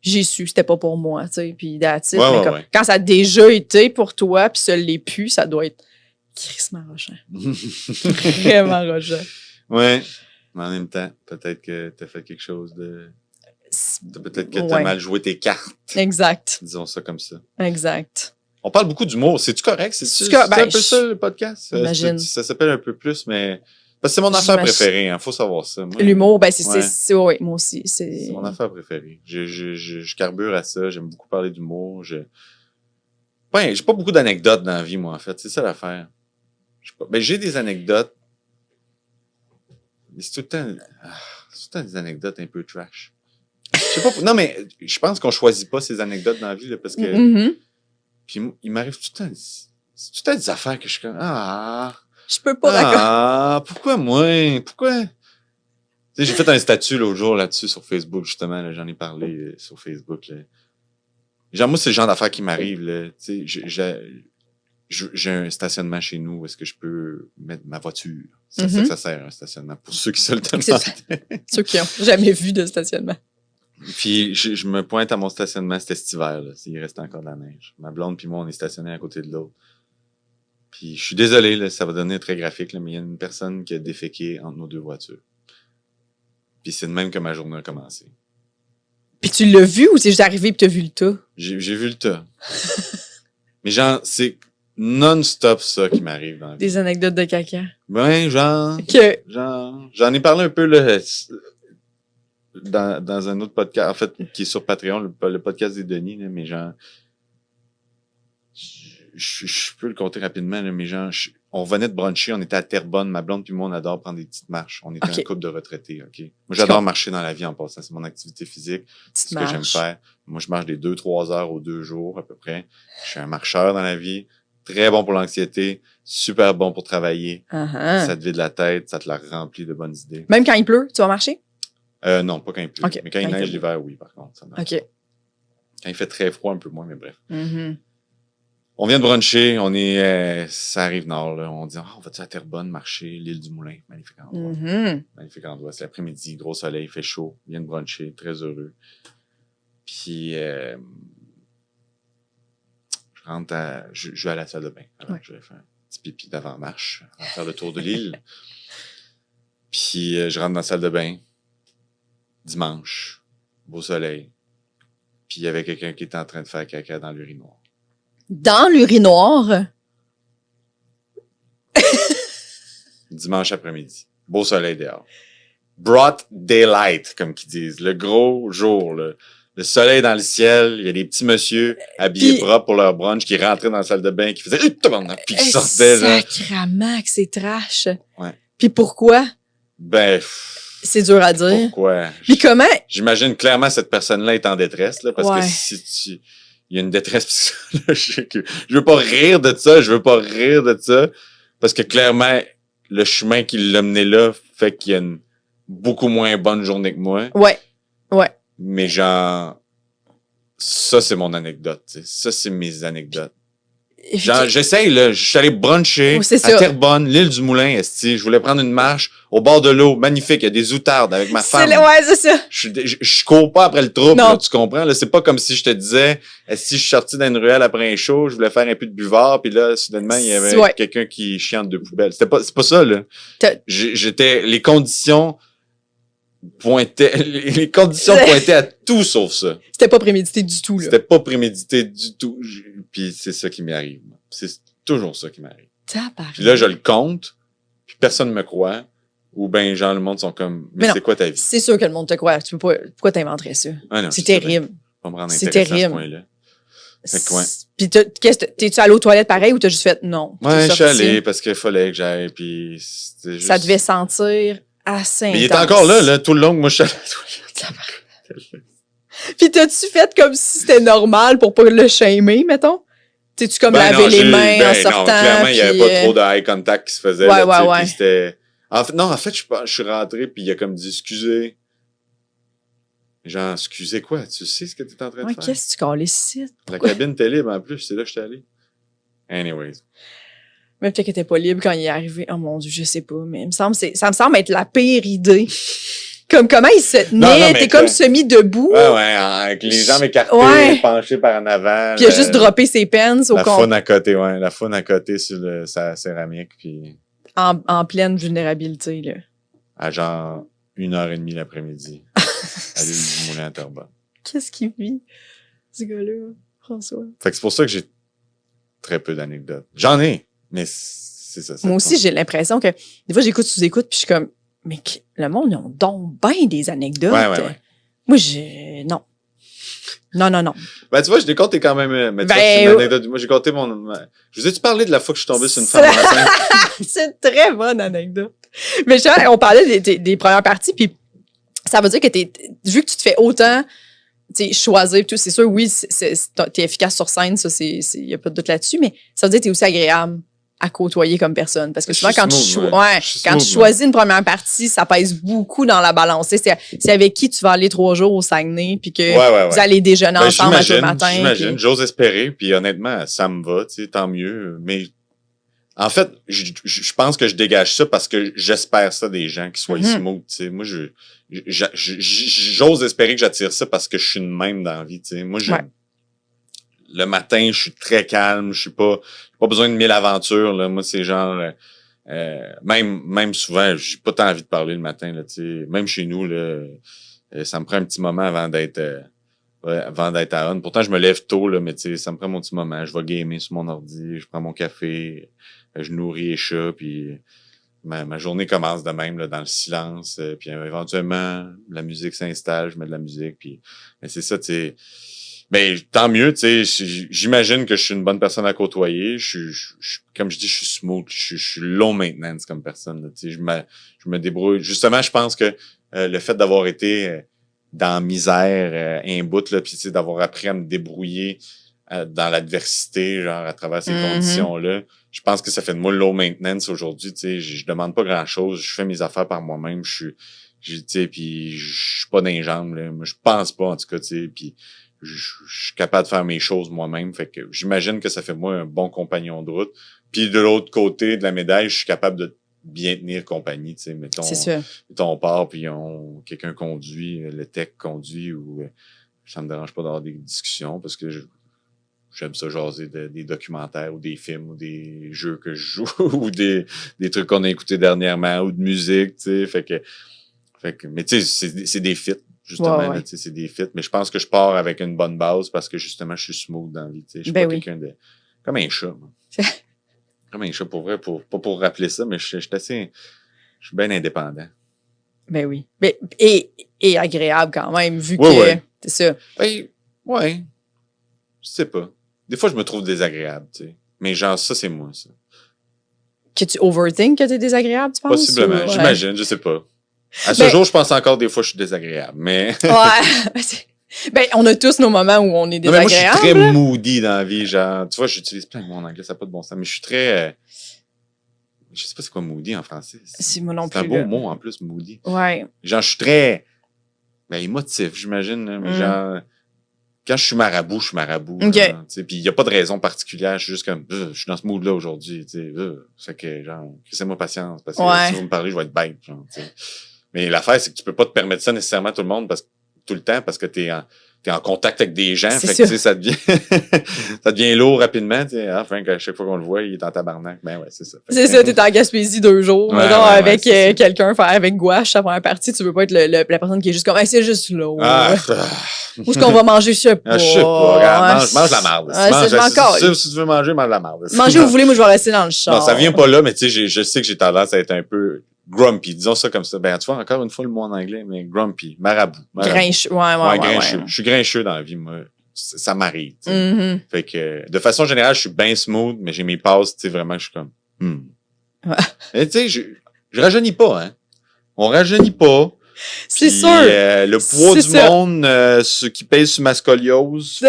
B: j'ai su, c'était pas pour moi, tu sais, puis that's it. Mais quand ça a déjà été pour toi puis ça l'est plus, ça doit être crissement rushant. Vraiment rushant.
C: Ouais. Mais en même temps, peut-être que t'as fait quelque chose de... Peut-être que t'as mal joué tes cartes.
B: Exact.
C: Disons ça comme ça.
B: Exact.
C: On parle beaucoup d'humour. C'est-tu correct? C'est un peu ça, le podcast?
B: J'imagine.
C: Ça s'appelle un peu plus, mais... Parce que c'est mon affaire préférée, hein. Faut savoir ça.
B: L'humour, c'est moi aussi. C'est
C: mon affaire préférée. Je carbure à ça. J'aime beaucoup parler d'humour. J'ai pas beaucoup d'anecdotes dans la vie, moi, en fait. C'est ça l'affaire. J'ai des anecdotes. Mais c'est tout le temps des anecdotes un peu trash. Je sais pas. Non, mais je pense qu'on choisit pas ces anecdotes dans la vie, là, parce que. Puis il m'arrive tout le temps. C'est tout le temps des affaires que je suis comme.
B: Je peux pas, d'accord.
C: Ah, pourquoi moi? Pourquoi? Tu sais, j'ai fait un statut l'autre jour là-dessus sur Facebook, justement. Là, j'en ai parlé sur Facebook. Là. Genre, moi, c'est le genre d'affaires qui m'arrive. Là. Tu sais, j'ai un stationnement chez nous où est-ce que je peux mettre ma voiture. C'est ça que ça sert, un stationnement. Pour ceux qui se le demandent.
B: Ceux qui n'ont jamais vu de stationnement.
C: Puis, je me pointe à mon stationnement cet hiver, là, s'il reste encore de la neige. Ma blonde puis moi, on est stationnés à côté de l'autre. Puis, je suis désolé, là, ça va devenir très graphique, là, mais il y a une personne qui a déféqué entre nos deux voitures. Puis, c'est de même que ma journée a commencé.
B: Puis tu l'as vu ou c'est juste arrivé puis t'as vu le tas?
C: J'ai vu le tas. Mais genre, c'est non-stop ça qui m'arrive dans la vie.
B: Des anecdotes de caca.
C: Ben, genre, j'en ai parlé un peu, là, dans un autre podcast, en fait, qui est sur Patreon, le podcast des Denis, là, mais genre, je peux le compter rapidement, là, mais genre, on venait de bruncher, on était à Terrebonne, ma blonde puis moi, on adore prendre des petites marches. On était un couple de retraités, OK? Moi, j'adore marcher dans la vie en passant, c'est mon activité physique, c'est ce que j'aime faire. Moi, je marche des 2-3 heures aux 2 jours, à peu près. Je suis un marcheur dans la vie, très bon pour l'anxiété, super bon pour travailler. Ça te vide la tête, ça te la remplit de bonnes idées.
B: Même quand il pleut, tu vas marcher?
C: Non, pas quand il pleut. Okay. Mais quand il neige l'hiver, oui, par contre. Ça marche.
B: OK.
C: Quand il fait très froid, un peu moins, mais bref. On vient de bruncher, on est, ça arrive nord, là. On dit, on va-tu à Terrebonne marcher, l'île du Moulin, magnifique endroit. Magnifique endroit. C'est l'après-midi, gros soleil, il fait chaud, on vient de bruncher, très heureux. Puis, je rentre je vais à la salle de bain. Alors, je vais faire un petit pipi d'avant-marche, on va faire le tour de l'île. Puis, je rentre dans la salle de bain, dimanche, beau soleil. Puis, il y avait quelqu'un qui était en train de faire caca dans l'urinoir.
B: Dans l'urinoir?
C: Dimanche après-midi. Beau soleil dehors. Broad daylight, comme qu'ils disent. Le gros jour, là. Le soleil dans le ciel. Il y a des petits messieurs habillés propres pour leur brunch qui rentraient dans la salle de bain, qui faisaient puis qui sortaient.
B: Sacrament que c'est trash.
C: Ouais.
B: Puis pourquoi?
C: Ben...
B: C'est dur à dire.
C: Pourquoi?
B: Puis comment?
C: J'imagine clairement cette personne-là est en détresse, là, parce que si tu... Il y a une détresse psychologique. Je veux pas rire de ça, parce que clairement, le chemin qui l'a mené là fait qu'il y a une beaucoup moins bonne journée que moi.
B: Ouais.
C: Mais genre, ça, c'est mon anecdote, tu sais. Ça, c'est mes anecdotes. Genre, j'essaye, là. Je suis allé bruncher à Terrebonne, l'île du Moulin, esti. Je voulais prendre une marche au bord de l'eau. Magnifique. Il y a des outardes avec ma femme.
B: Ouais, c'est ça.
C: Je cours pas après le trouble, là, tu comprends? Là, c'est pas comme si je te disais, si je suis sorti d'une ruelle après un show, je voulais faire un peu de buvard, puis là, soudainement, il y avait quelqu'un qui chiante de poubelle. C'est pas ça, là. Les conditions pointaient à tout sauf ça.
B: C'était pas prémédité du tout, là.
C: C'était pas prémédité du tout. Puis c'est ça qui m'arrive. C'est toujours ça qui m'arrive. Puis là, je le compte, puis personne me croit. Ou ben, genre, le monde sont comme, mais c'est quoi ta vie?
B: C'est sûr que le monde te croit. Tu peux pas, pourquoi t'inventerais ça?
C: Ah non,
B: c'est terrible.
C: Pas me rendre
B: c'est
C: terrible. À ce point-là. Puis
B: t'es-tu allé aux toilettes pareil ou t'as juste fait non?
C: Ouais, je suis allé parce qu'il fallait que j'aille, puis juste...
B: Ça devait sentir assez intense.
C: Mais il était encore là, tout le long que moi, je suis allé aux toilettes.
B: Puis t'as-tu fait comme si c'était normal pour pas le shamer, mettons? T'es-tu comme laver les mains en sortant? Non,
C: clairement, il y avait pas trop de eye contact qui se faisait.
B: Ouais.
C: Puis c'était... En fait, je suis rentré, puis il a comme dit, excusez. Genre, excusez quoi? Tu sais ce que t'es en train de faire?
B: Qu'est-ce que tu calais ici?
C: La cabine était libre, en plus. C'est là que j'étais allé. Anyways.
B: Même peut-être qu'elle était pas libre quand il est arrivé. Oh mon Dieu, je sais pas. Mais ça me semble être la pire idée. Comme comment il se tenait, t'es comme semi-debout.
C: Ouais, avec les jambes écartées, penchées par en avant.
B: Puis il a juste droppé ses pens au
C: La faune à côté sur sa céramique, puis...
B: En pleine vulnérabilité, là.
C: À genre 1h30 l'après-midi. À l'île du Moulin à Terrebonne.
B: Qu'est-ce qu'il vit, ce gars-là, François?
C: Fait que c'est pour ça que j'ai très peu d'anecdotes. J'en ai, mais c'est ça.
B: Moi aussi, j'ai l'impression que des fois, j'écoute sous-écoute, puis je suis comme, mais le monde, ils ont donc bien des anecdotes.
C: Ouais.
B: Moi, non. Non.
C: Ben, tu vois, je l'ai compté quand même. Mais tu vois, c'est une anecdote. Moi, j'ai compté Je vous ai-tu parlé de la fois que je suis tombé sur une femme enceinte?
B: C'est une très bonne anecdote. Mais on parlait des premières parties, puis ça veut dire que vu que tu te fais autant choisir, tout, c'est sûr, oui, t'es efficace sur scène, ça, il n'y a pas de doute là-dessus, mais ça veut dire que t'es aussi agréable. à côtoyer comme personne? Parce que souvent, quand tu
C: tu
B: choisis une première partie, ça pèse beaucoup dans la balance. C'est avec qui tu vas aller 3 jours au Saguenay, puis que vous allez déjeuner ensemble à tous le matin.
C: J'imagine, j'ose espérer, puis honnêtement, ça me va, tu sais, tant mieux. Mais en fait, je pense que je dégage ça parce que j'espère ça des gens qui soient smooth, tu sais. Moi, j'ose espérer que j'attire ça parce que je suis de même dans la vie, tu sais. Moi, le matin, je suis très calme, je suis pas besoin de 1000 aventures, là. Moi, c'est genre, même souvent, j'ai pas tant envie de parler le matin, là, tu sais. Même chez nous, là, ça me prend un petit moment avant d'être à on. Pourtant, je me lève tôt, là, mais tu sais, ça me prend mon petit moment. Je vais gamer sur mon ordi, je prends mon café, je nourris les chats, puis ma journée commence de même, là, dans le silence. Puis éventuellement, la musique s'installe, je mets de la musique, puis c'est ça, tu sais. Ben, tant mieux, tu sais, j'imagine que je suis une bonne personne à côtoyer. Comme je dis, je suis smooth, je suis low maintenance comme personne, là, tu sais, je me débrouille. Justement, je pense que le fait d'avoir été dans la misère un bout, là, puis tu sais, d'avoir appris à me débrouiller dans l'adversité, genre à travers ces conditions-là, je pense que ça fait de moi low maintenance aujourd'hui, tu sais, je demande pas grand-chose, je fais mes affaires par moi-même, tu sais, puis je suis pas dans les jambes, là, moi, je pense pas, en tout cas, tu sais, puis je suis capable de faire mes choses moi-même, fait que j'imagine que ça fait de moi un bon compagnon de route. Puis de l'autre côté de la médaille, je suis capable de bien tenir compagnie, tu sais, mettons on part puis quelqu'un conduit, le tech conduit ou ça me dérange pas d'avoir des discussions parce que j'aime ça jaser des documentaires ou des films ou des jeux que je joue ou des trucs qu'on a écoutés dernièrement ou de musique, tu sais, fait que mais tu sais c'est des fits. Justement, là, c'est des fits. Mais je pense que je pars avec une bonne base parce que justement, je suis smooth dans la vie. Je suis pas quelqu'un de. Comme un chat, moi. Comme un chat, pour vrai, pas pour rappeler ça, mais je suis bien indépendant.
B: Ben oui. Et agréable quand même, vu que c'est ça.
C: Ben, ouais. Je sais pas. Des fois, je me trouve désagréable, tu sais. Mais genre, ça, c'est moi, ça.
B: Que tu overthink que t'es désagréable, tu penses?
C: Possiblement. J'imagine, je sais pas. À ce jour, je pense encore des fois que je suis désagréable, mais...
B: Ouais. Ben, on a tous nos moments où on est désagréable.
C: Non, mais moi, je suis très moody dans la vie, genre... Tu vois, j'utilise plein de mots en anglais, ça n'a pas de bon sens, mais je suis très... je sais pas c'est quoi moody en français.
B: C'est moi non plus.
C: C'est un beau mot, en plus, moody.
B: Ouais.
C: Genre, je suis très... émotif, j'imagine, mais genre... Quand je suis marabout, je suis marabout.
B: Okay.
C: Puis il n'y a pas de raison particulière. Je suis juste comme, je suis dans ce mood-là aujourd'hui. Fait que, genre, laissez-moi patience. Parce que si vous me parlez, je vais être bête. Genre, mais l'affaire, c'est que tu peux pas te permettre ça nécessairement à tout le monde tout le temps parce que t'es en contact avec des gens. Fait que, ça devient lourd rapidement. Frank, à chaque fois qu'on le voit, il est en tabarnak. Ben ouais, c'est ça.
B: C'est ça, t'es en Gaspésie 2 jours. Avec quelqu'un, faire avec gouache, ça prend un parti. Tu veux pas être la personne qui est juste comme, c'est juste là. Où est-ce qu'on va manger? Je sais pas.
C: Je sais pas. Regarde, mange la marde.
B: Si
C: tu veux manger, mange la marde.
B: Mangez où vous voulez, moi je vais rester dans le char.
C: Non, ça vient pas là, mais tu sais, je sais que j'ai tendance à être un peu grumpy, disons ça comme ça. Ben, tu vois, encore une fois le mot en anglais, mais grumpy, marabout.
B: Grincheux,
C: grincheux. Je suis grincheux dans la vie, moi. Ça m'arrive. Fait que, de façon générale, je suis bien smooth, mais j'ai mes passes, tu sais, vraiment, je suis comme, Mais tu sais, je rajeunis pas, hein. On rajeunit pas.
B: C'est sûr.
C: Le poids du monde, ce qui pèse sur ma scoliose.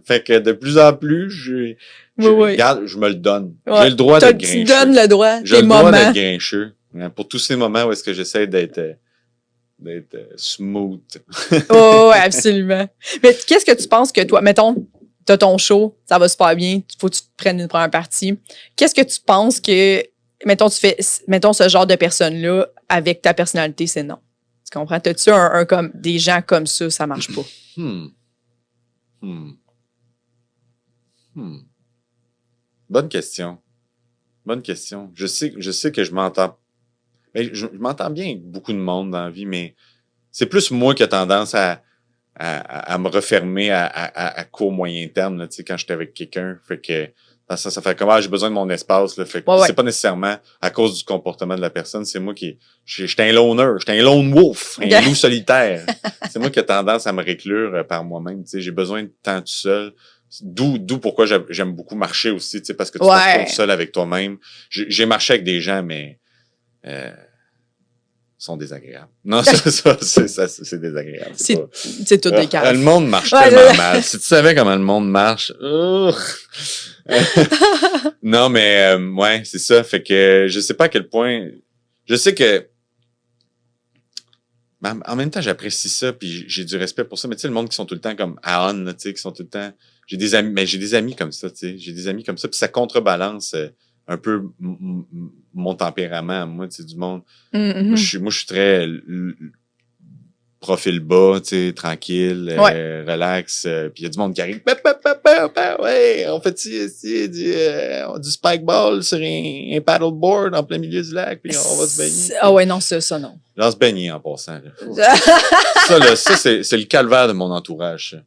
C: Fait que de plus en plus, regarde, je me le donne. J'ai le droit d'être grincheux.
B: Tu donnes le droit.
C: J'ai le droit d'être grincheux. Pour tous ces moments où est-ce que j'essaie d'être smooth.
B: Ouais, absolument. Mais qu'est-ce que tu penses que toi, mettons, t'as ton show, ça va super bien, faut que tu te prennes une première partie. Qu'est-ce que tu penses que, mettons, ce genre de personne-là, avec ta personnalité, c'est non? Tu comprends? T'as-tu comme des gens comme ça marche pas?
C: Bonne question. Je sais que je m'entends. Mais je m'entends bien avec beaucoup de monde dans la vie, mais c'est plus moi qui ai tendance à me refermer à court moyen terme, là, tu sais, quand j'étais avec quelqu'un. Fait que ça fait comme j'ai besoin de mon espace, là. Fait que c'est pas nécessairement à cause du comportement de la personne, c'est moi j'étais un loner, j'étais un lone wolf, un loup solitaire. C'est moi qui ai tendance à me réclure par moi-même, tu sais, j'ai besoin de temps tout seul. D'où pourquoi j'aime beaucoup marcher aussi, tu sais, parce que tu te retrouves seul avec toi-même. J'ai marché avec des gens, mais sont désagréables. Non, c'est désagréable.
B: C'est tout des caves.
C: Le monde marche tellement mal. Si tu savais comment le monde marche... Non, mais ouais, c'est ça. Fait que je sais pas à quel point... Je sais que... En même temps, j'apprécie ça, puis j'ai du respect pour ça. Mais tu sais, le monde qui sont tout le temps comme à on, tu sais, qui sont tout le temps... J'ai des amis comme ça, tu sais. J'ai des amis comme ça, puis ça contrebalance un peu mon tempérament, moi, tu sais, du monde. Moi, je suis très profil bas, tu sais, tranquille, relax. Puis il y a du monde qui arrive. Ouais, on fait du spikeball sur un paddleboard en plein milieu du lac, puis on va se baigner.
B: Ah ouais, non, ça non.
C: Là, on se baigner en passant. Ça, c'est le calvaire de mon entourage. Ça.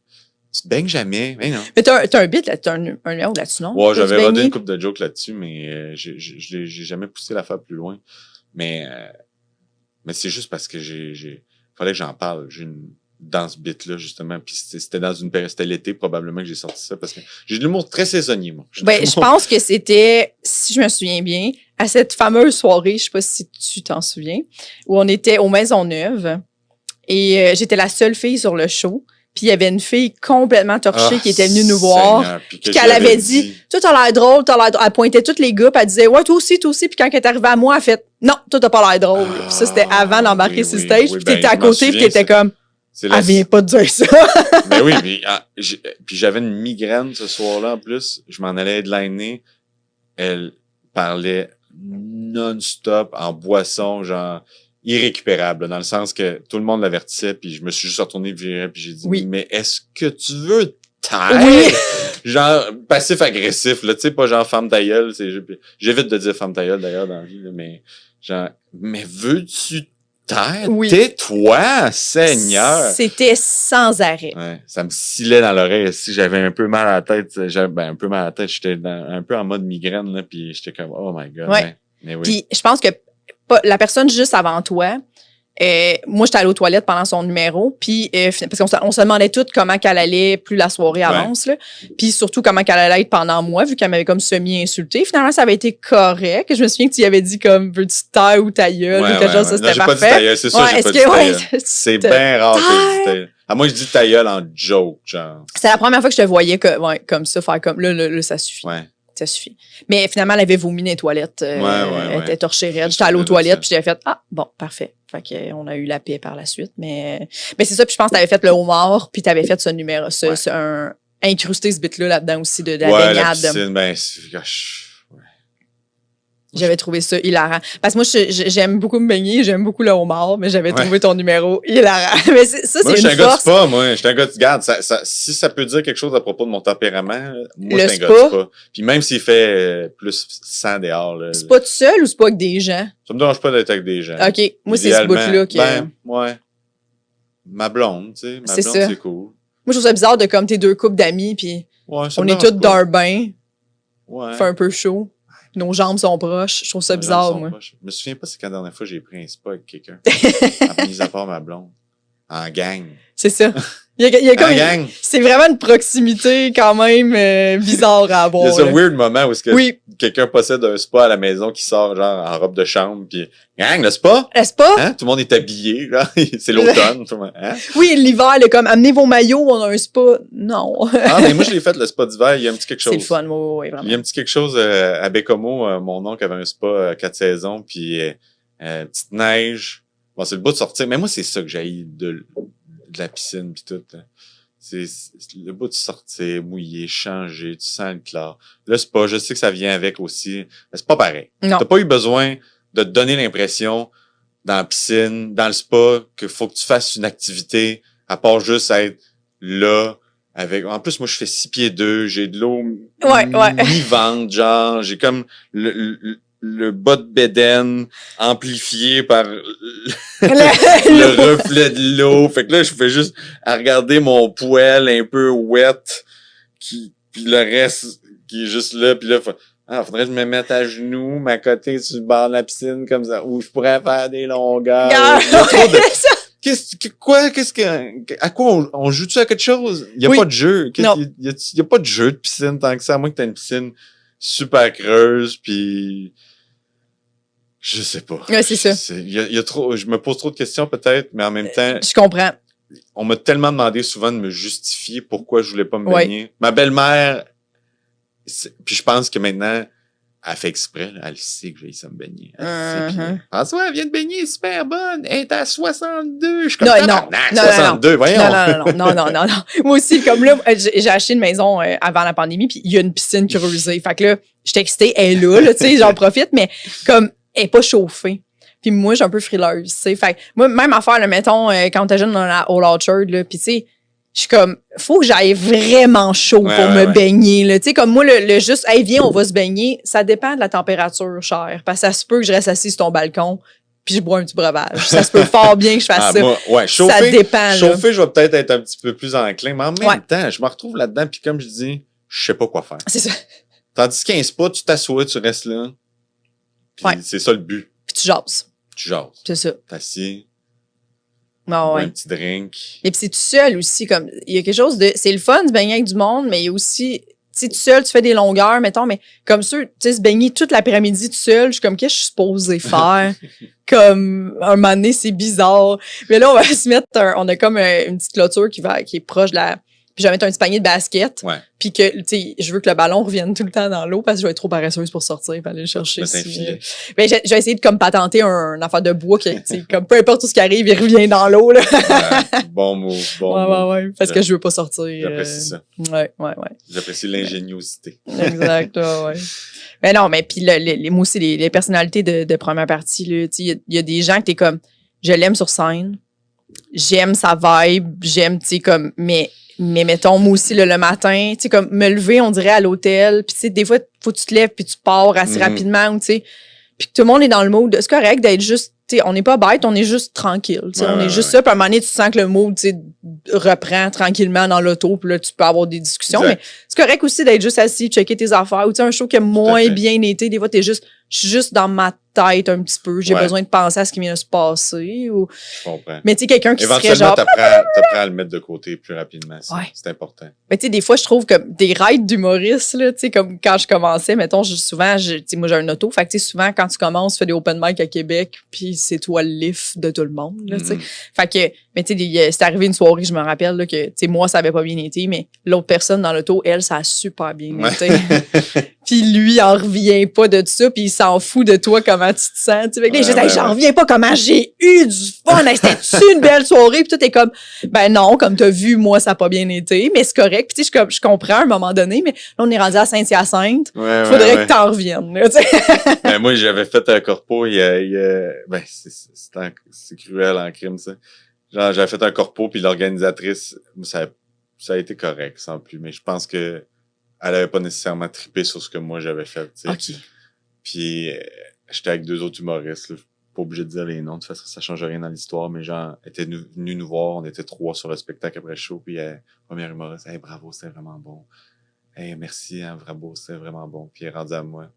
C: Tu te baignes jamais, mais non.
B: Mais t'as un bit, t'as un numéro là-dessus, non?
C: Ouais, j'avais rodé une couple de jokes là-dessus, mais j'ai jamais poussé l'affaire plus loin. Mais c'est juste parce que fallait que j'en parle. Dans ce bit-là, justement. Puis c'était dans une période, c'était l'été, probablement, que j'ai sorti ça, parce que j'ai de l'humour très saisonnier, moi.
B: Je pense que c'était, si je me souviens bien, à cette fameuse soirée, je sais pas si tu t'en souviens, où on était aux Maisonneuve, et j'étais la seule fille sur le show. Puis il y avait une fille complètement torchée qui était venue nous voir. Puis qu'elle avait dit, toi, t'as l'air drôle, Elle pointait tous les gars, puis elle disait, ouais, toi aussi. Puis quand elle est arrivée à moi, elle a fait, non, toi, t'as pas l'air drôle. Puis ça, c'était avant d'embarquer sur stage. Puis t'étais à côté, puis t'étais comme, elle vient pas de dire ça.
C: Mais oui, puis j'avais une migraine ce soir-là, en plus. Je m'en allais headliner. Elle parlait non-stop en boisson, genre... irrécupérable, dans le sens que tout le monde l'avertissait, puis je me suis juste retourné puis j'ai dit mais est-ce que tu veux taire? Oui. Genre passif-agressif, là, tu sais, pas genre femme ta gueule, j'évite de dire femme ta gueule d'ailleurs dans la vie, là, mais genre mais veux-tu taire? Oui. Tais-toi, Seigneur!
B: C'était sans arrêt.
C: Ouais, ça me scillait dans l'oreille. Si j'avais un peu mal à la tête, un peu mal à la tête, j'étais un peu en mode migraine, là, puis j'étais comme oh my god.
B: Ouais.
C: Mais oui.
B: Puis je pense que la personne juste avant toi, moi, j'étais allée aux toilettes pendant son numéro, puis parce qu'on se demandait toutes comment qu'elle allait plus la soirée avance, là, puis surtout comment qu'elle allait être pendant moi, vu qu'elle m'avait comme semi-insultée. Finalement, ça avait été correct. Je me souviens que tu y avais dit comme, veux-tu taire ou ta gueule, ou quelque chose, ça, c'était parfait. Pas dit ta gueule,
C: c'est ça, j'ai pas dit ta gueule. C'est bien rare que je dise ta gueule. Moi, je dis ta gueule en joke, genre.
B: C'est la première fois que je te voyais comme ça, faire comme, là, ça suffit.
C: Ouais.
B: Ça suffit. Mais finalement, elle avait vomi dans les toilettes. Elle était torchée raide. J'étais allée aux toilettes, puis j'avais fait, bon, parfait. Fait qu'on a eu la paix par la suite. Mais c'est ça, puis je pense que t'avais fait le homard, puis t'avais fait ce numéro, incrusté ce bit-là là-dedans aussi de la baignade.
C: La piscine,
B: J'avais trouvé ça hilarant. Parce que moi, j'aime beaucoup me baigner, j'aime beaucoup le homard, mais j'avais trouvé ton numéro hilarant. Mais ça, c'est une force.
C: Moi, j'étais un gars de spa, Regarde, si ça peut dire quelque chose à propos de mon tempérament, moi,
B: je
C: suis un gars de spa. Puis même s'il fait plus 100 dehors, là.
B: C'est pas tout seul ou c'est pas avec des gens?
C: Ça me dérange pas d'être avec des gens.
B: OK. Moi, c'est ce bout-là qui...
C: ouais. Ma blonde, tu sais. Ma blonde, c'est cool.
B: Moi, je trouve ça bizarre de comme tes deux couples d'amis, puis on est tous dans un bain. Ouais. Fait un peu chaud. Nos jambes sont proches. Je trouve ça bizarre, moi.
C: Je me souviens pas c'est quand la dernière fois j'ai pris un spa avec quelqu'un. Mis à part ma blonde. En gang.
B: C'est ça. Il y a comme c'est vraiment une proximité quand même bizarre à avoir.
C: Il y a ce weird moment où quelqu'un possède un spa à la maison qui sort genre en robe de chambre puis gang, le spa?
B: Le spa?
C: Hein? Tout le monde est habillé, là. C'est l'automne. Hein?
B: Oui, l'hiver, comme amenez vos maillots, on a un spa. Non.
C: Mais moi je l'ai fait le spa d'hiver, il y a un petit quelque chose.
B: C'est le fun, oui, vraiment.
C: Il y a un petit quelque chose à Bécomo, mon oncle avait un spa 4 saisons puis petite neige. Bon, c'est le bout de sortir, mais moi c'est ça que j'haïs de la piscine pis tout. C'est le bout de sortir, mouillé, changer, tu sens le clair. Le spa, je sais que ça vient avec aussi, mais c'est pas pareil.
B: Non.
C: T'as pas eu besoin de te donner l'impression dans la piscine, dans le spa, qu'il faut que tu fasses une activité à part juste être là avec. En plus, moi je fais 6 pieds 2, j'ai de l'eau mi-ventre, genre, j'ai comme le bas de bédaine amplifié par le reflet de l'eau. Fait que là, je fais juste à regarder mon poêle un peu wet, puis le reste qui est juste là, puis là, faudrait que je me mette à genoux, m'accoter sur le bord de la piscine comme ça, où je pourrais faire des longueurs. À quoi on joue-tu à quelque chose? Il y a pas de jeu. Il y a pas de jeu de piscine tant que ça, à moins que t'aies une piscine super creuse, puis Je sais pas.
B: Ouais, c'est ça.
C: Il y a trop, je me pose trop de questions peut-être, mais en même temps,
B: Je comprends.
C: on m'a tellement demandé souvent de me justifier pourquoi je voulais pas me baigner. Ma belle-mère, puis je pense que maintenant, elle fait exprès, là, elle sait que j'ai ça me baigner. Elle sait, puis, François, elle vient de baigner, super bonne, elle est à 62. Je suis comme,
B: non,
C: 62, voyons.
B: Non. Moi aussi, comme là, j'ai acheté une maison avant la pandémie, puis il y a une piscine creusée. Fait que là, j'étais excitée, elle est là, tu sais, j'en profite, mais comme, elle est pas chauffée. Puis moi, je suis un peu frileuse, tu sais. Fait que moi, même affaire, là, mettons, quand t'es jeune dans la Old Orchard, là, puis tu sais, je suis comme, faut que j'aille vraiment chaud pour me baigner, là. Tu sais, comme moi, le juste, hey, viens, on va se baigner, ça dépend de la température, cher. Parce que ça se peut que je reste assise sur ton balcon, puis je bois un petit breuvage. Ça se peut fort bien que je fasse ça.
C: Moi, chauffer,
B: ça dépend,
C: chauffer, je vais peut-être être un petit peu plus enclin, mais en même temps, je me retrouve là-dedans, puis comme je dis, je sais pas quoi faire.
B: C'est ça.
C: Tandis qu'un spa, tu t'assois, tu restes là. Puis c'est ça le but.
B: Puis tu jases.
C: Tu jases.
B: C'est ça.
C: T'es assis.
B: Un
C: petit drink.
B: Et puis c'est tout seul aussi, comme, il y a quelque chose de, c'est le fun de se baigner avec du monde, mais il y a aussi, tu sais, tout seul, tu fais des longueurs, mettons, mais comme ça, tu sais, se baigner toute l'après-midi tout seul, je suis comme, qu'est-ce que je suis supposée faire? Comme, un moment donné, c'est bizarre. Mais là, on va se mettre on a comme une petite clôture qui est proche de la, puis je vais mettre un petit panier de basket.
C: Ouais.
B: Puis que, tu sais, je veux que le ballon revienne tout le temps dans l'eau parce que je vais être trop paresseuse pour sortir et aller le chercher. Mais j'ai essayé de comme patenter un affaire de bois qui, tu sais, comme peu importe tout ce qui arrive, il revient dans l'eau, là.
C: Bon mot.
B: Ouais. Parce que je veux pas sortir.
C: J'apprécie ça.
B: Ouais.
C: J'apprécie l'ingéniosité.
B: Exact, ouais. Mais non, mais puis moi aussi, les personnalités de première partie, là, tu sais, il y a des gens que t'es comme, je l'aime sur scène, j'aime sa vibe, j'aime, tu sais, comme, mais mettons, moi aussi, le matin, tu sais, comme, me lever, on dirait, à l'hôtel, puis tu sais, des fois, faut que tu te lèves, puis tu pars assez rapidement, ou tu sais, puis que tout le monde est dans le mood. C'est correct d'être juste, tu sais, on n'est pas bête, on est juste tranquille, tu sais, on est juste ça, puis à un moment donné, tu sens que le mood, tu sais, reprend tranquillement dans l'auto, puis là, tu peux avoir des discussions, mais c'est correct aussi d'être juste assis, checker tes affaires, ou tu sais, un show qui a moins bien été, des fois, je suis juste dans ma tête un petit peu, j'ai besoin de penser à ce qui vient de se passer, ou...
C: Je comprends.
B: Mais tu sais, quelqu'un qui serait
C: Éventuellement,
B: genre...
C: t'apprends à le mettre de côté plus rapidement, c'est important.
B: Mais tu sais, des fois, je trouve que des raids d'humoristes, là, tu sais, comme quand je commençais, mettons, souvent, tu sais, moi, j'ai un auto, fait que tu sais, souvent, quand tu commences, tu fais des open mic à Québec, puis c'est toi le lift de tout le monde, là, tu sais. Fait que, mais tu sais, c'est arrivé une soirée, je me rappelle, là, que, tu sais, moi, ça avait pas bien été, mais l'autre personne dans l'auto, elle, ça a super bien été. Puis lui, il en revient pas de ça, puis il s'en fout de toi, comment tu te sens. Tu sais, j'en reviens pas comment j'ai eu du fun. C'était-tu une belle soirée? Puis toi, t'es comme, ben non, comme t'as vu, moi, ça a pas bien été, mais c'est correct. Puis tu sais, je comprends à un moment donné, mais là, on est rendu à Saint-Hyacinthe. Faudrait que t'en reviennes. Là,
C: ben, moi, j'avais fait un corpo, ben, c'est cruel en crime, ça. Genre, j'avais fait un corpo, puis l'organisatrice, ça a été correct, sans plus, mais je pense que elle avait pas nécessairement trippé sur ce que moi j'avais fait, tu sais.
B: Okay.
C: Puis j'étais avec 2 autres humoristes, là. Pas obligé de dire les noms, de toute façon, ça change rien dans l'histoire, mais genre, étaient venus nous voir, on était 3 sur le spectacle après le show, puis premier humoriste, hey, bravo, c'était vraiment bon. Hey, merci, hein, bravo, c'était vraiment bon. Puis elle est rendue à moi.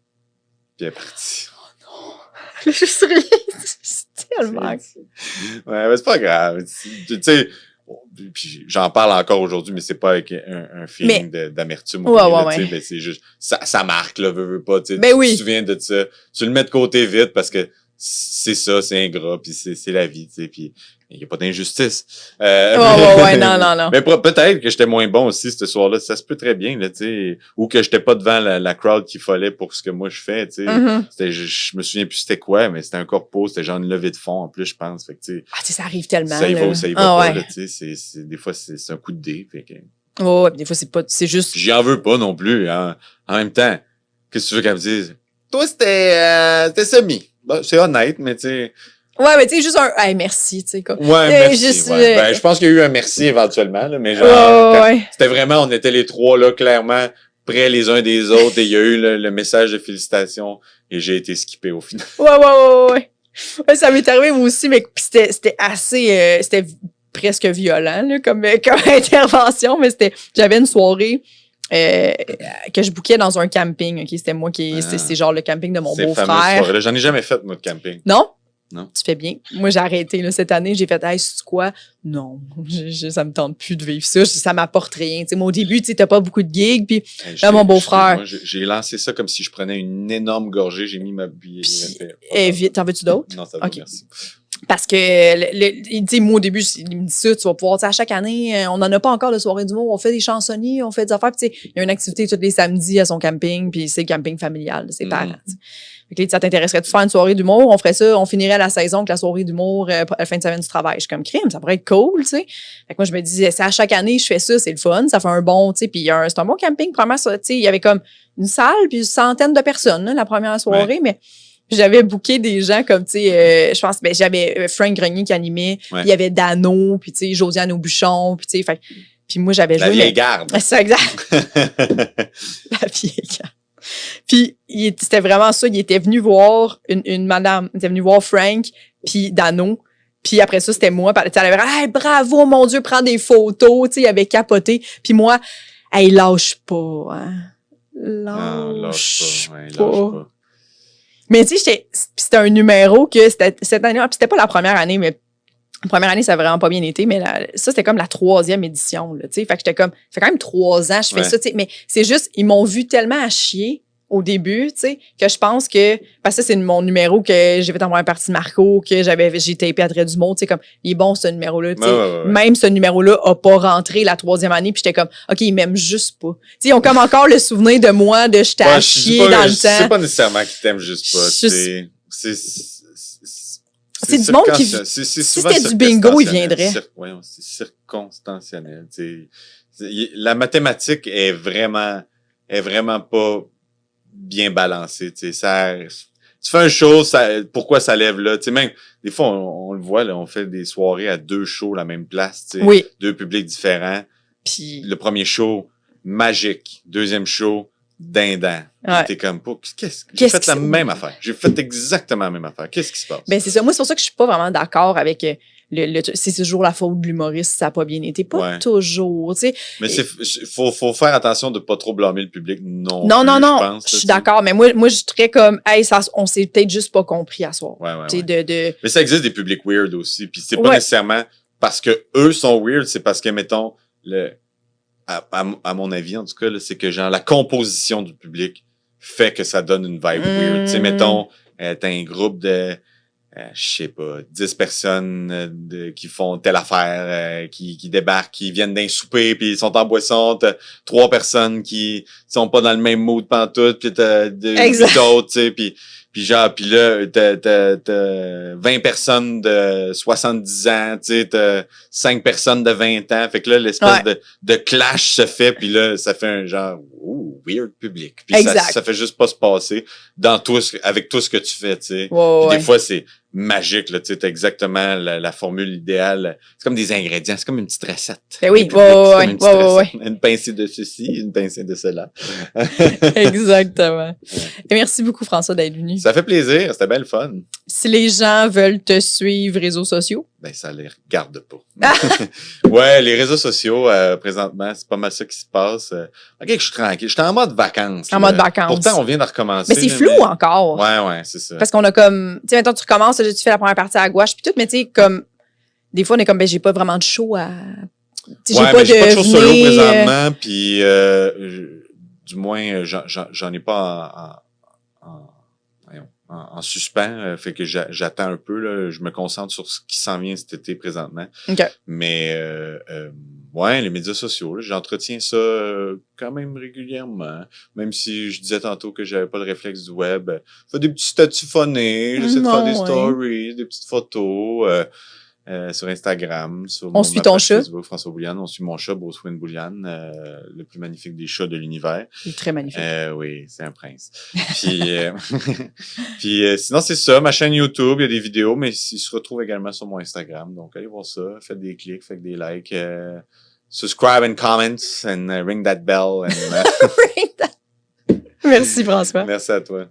C: Puis elle est partie.
B: Oh non! Je suis rien. C'est tellement...
C: Ouais, mais c'est pas grave. Tu sais, puis j'en parle encore aujourd'hui, mais c'est pas avec un feeling d'amertume.
B: Ouais.
C: Ben c'est juste, ça marque, là, veux pas, tu sais.
B: Ben
C: tu
B: oui.
C: te souviens de ça. Tu le mets de côté vite parce que c'est ça, c'est ingrat, puis c'est la vie, tu sais, puis il y a pas d'injustice.
B: Ouais, non.
C: Mais peut-être que j'étais moins bon aussi ce soir-là, ça se peut très bien, là, tu sais, ou que j'étais pas devant la crowd qu'il fallait pour ce que moi je fais, tu sais. Je me souviens plus c'était quoi, mais c'était un corpo, c'était genre une levée de fonds en plus, je pense, fait que tu sais.
B: Ah, tu sais, ça arrive tellement.
C: Ça y va ou ça y va pas, là, tu sais, des fois c'est un coup de dé, fait que.
B: Ouais, des fois c'est juste.
C: J'y en veux pas non plus, hein. En même temps, qu'est-ce que tu veux qu'elle me dise? Toi, c'était semi. Bon, c'est honnête, mais tu sais.
B: Ouais, mais tu sais, juste un hey, merci, tu sais, quoi.
C: Ouais, merci.
B: Juste,
C: Ben, je pense qu'il y a eu un merci éventuellement, là, mais genre, c'était vraiment, on était les 3, là, clairement, près les uns des autres, et il y a eu le message de félicitations, et j'ai été skippé au final.
B: Ouais, ça m'est arrivé, moi aussi, mais c'était assez, c'était presque violent, là, comme intervention, mais j'avais une soirée, que je bookais dans un camping, ok, c'était moi c'est genre le camping de mon beau-frère.
C: J'en ai jamais fait, moi, de camping.
B: Non?
C: Non.
B: Tu fais bien. Moi, j'ai arrêté là, cette année. J'ai fait, hey, c'est quoi? Non, ça me tente plus de vivre ça. Ça m'apporte rien. T'sais, moi, au début, tu n'as pas beaucoup de gigs. Puis là, mon beau-frère.
C: Moi, j'ai lancé ça comme si je prenais une énorme gorgée. J'ai mis ma bille.
B: Vite, t'en veux-tu d'autres?
C: Non, ça va, merci.
B: Parce que, il dit, moi, au début, il me dit ça, tu vas pouvoir, à chaque année, on n'en a pas encore de soirée d'humour, on fait des chansonniers, on fait des affaires, puis il y a une activité tous les samedis à son camping, puis c'est le camping familial de ses parents. Fait que, ça t'intéresserait de faire une soirée d'humour? On ferait ça, on finirait la saison avec la soirée d'humour à la fin de semaine du travail. Je suis comme crime, ça pourrait être cool, tu sais. Fait que moi, je me disais, c'est à chaque année, je fais ça, c'est le fun, ça fait un bon, tu sais, puis c'est un bon camping. Premièrement, tu sais, il y avait comme une salle, puis une centaine de personnes, là, la première soirée, mais j'avais booké des gens comme, tu sais, je pense, j'avais Frank Grenier qui animait, il y avait Dano, puis tu sais, Josiane Aubuchon, puis tu sais, puis moi, j'avais joué.
C: La vieille garde.
B: C'est exact. La vieille garde. Puis, c'était vraiment ça, il était venu voir une madame, il était venu voir Frank, puis Dano, puis après ça, c'était moi, puis elle avait dit, hey, bravo, mon Dieu, prends des photos, tu sais, il avait capoté, puis moi, hey, lâche pas, hein. Lâche pas. Mais tu sais, c'était un numéro que cette année, puis c'était pas la première année, mais la première année, ça a vraiment pas bien été, mais ça, c'était comme la 3e édition, là, tu sais. Fait que j'étais comme, ça fait quand même 3 ans, je fais ça, tu sais. Mais c'est juste, ils m'ont vu tellement à chier au début, tu sais, que je pense que, parce que c'est mon numéro que j'ai fait en première partie de Marco, que j'ai tapé à Trait du Mot, tu sais, comme, il est bon, ce numéro-là, tu sais. Même ce numéro-là a pas rentré la 3e année, puis j'étais comme, OK, ils m'aiment juste pas. Tu sais, ils ont comme encore le souvenir de moi, de j'étais à chier dans le temps.
C: C'est pas nécessairement qu'ils t'aiment juste pas,
B: c'est du monde qui...
C: Si
B: c'était du bingo, il viendrait.
C: C'est circonstanciel. La mathématique est vraiment pas bien balancée. Tu fais un show, pourquoi ça lève là? Même, des fois, on le voit, là, on fait des soirées à 2 shows, la même place. 2 publics différents. Puis le premier show, magique. Deuxième show, dindant. T'es comme, j'ai fait la même affaire. J'ai fait exactement la même affaire. Qu'est-ce qui se passe?
B: Ben, c'est ça. Moi, c'est pour ça que je suis pas vraiment d'accord avec c'est toujours la faute de l'humoriste, ça a pas bien été. Pas toujours, tu sais.
C: Mais faut faire attention de pas trop blâmer le public non.
B: Non, je suis d'accord. Mais moi, je suis très comme, hey, on s'est peut-être juste pas compris à soir.
C: Mais ça existe des publics weird aussi. Puis c'est pas nécessairement parce que eux sont weird, c'est parce que, mettons, à mon avis, en tout cas, c'est que genre la composition du public fait que ça donne une vibe weird. Tu sais, mettons, t'as un groupe de, je sais pas, 10 personnes qui font telle affaire, qui débarquent, qui viennent d'un souper, puis ils sont en boisson. T'as 3 personnes qui sont pas dans le même mood pantoute, puis t'as 8 autres, tu sais, puis là, t'as 20 personnes de 70 ans, tu sais, t'as 5 personnes de 20 ans. Fait que là, l'espèce de clash se fait, puis là, ça fait un genre, weird public. Puis ça fait juste pas se passer avec tout ce que tu fais, tu sais. Des fois, c'est magique, là, tu sais, t'as exactement la formule idéale. C'est comme des ingrédients, c'est comme une petite recette.
B: Ben oui,
C: Une pincée de ceci, une pincée de cela.
B: Exactement. Et merci beaucoup, François, d'être venu.
C: Ça fait plaisir, c'était bien le fun.
B: Si les gens veulent te suivre, réseaux sociaux?
C: Ben, ça les regarde pas. Les réseaux sociaux, présentement, c'est pas mal ça qui se passe. OK, je suis tranquille. Je suis en mode vacances.
B: Mode vacances.
C: Pourtant, on vient de recommencer.
B: Mais c'est flou encore.
C: Ouais, c'est ça.
B: Parce qu'on a comme, tu sais, maintenant tu recommences, tu fais la première partie à gauche, puis tout, mais tu sais, comme, des fois, on est comme, ben, j'ai pas vraiment de show à...
C: J'ai pas de show solo présentement, puis du moins, j'en ai pas en suspens, fait que j'attends un peu, là, je me concentre sur ce qui s'en vient cet été présentement.
B: Okay.
C: Mais les médias sociaux, là, j'entretiens ça quand même régulièrement. Même si je disais tantôt que j'avais pas le réflexe du web. Je fais des petits statuts phonés, j'essaie de faire des stories, des petites photos. Sur Instagram,
B: on suit ton chat.
C: Facebook, François Bouliane. On suit mon chat, Bruce-Wayne Bouliane, le plus magnifique des chats de l'univers.
B: Il est très magnifique.
C: Oui, c'est un prince. Puis, sinon, c'est ça. Ma chaîne YouTube, il y a des vidéos, mais il se retrouve également sur mon Instagram. Donc, allez voir ça. Faites des clics, faites des likes. Subscribe and comments and ring that bell.
B: Merci, François.
C: Merci à toi.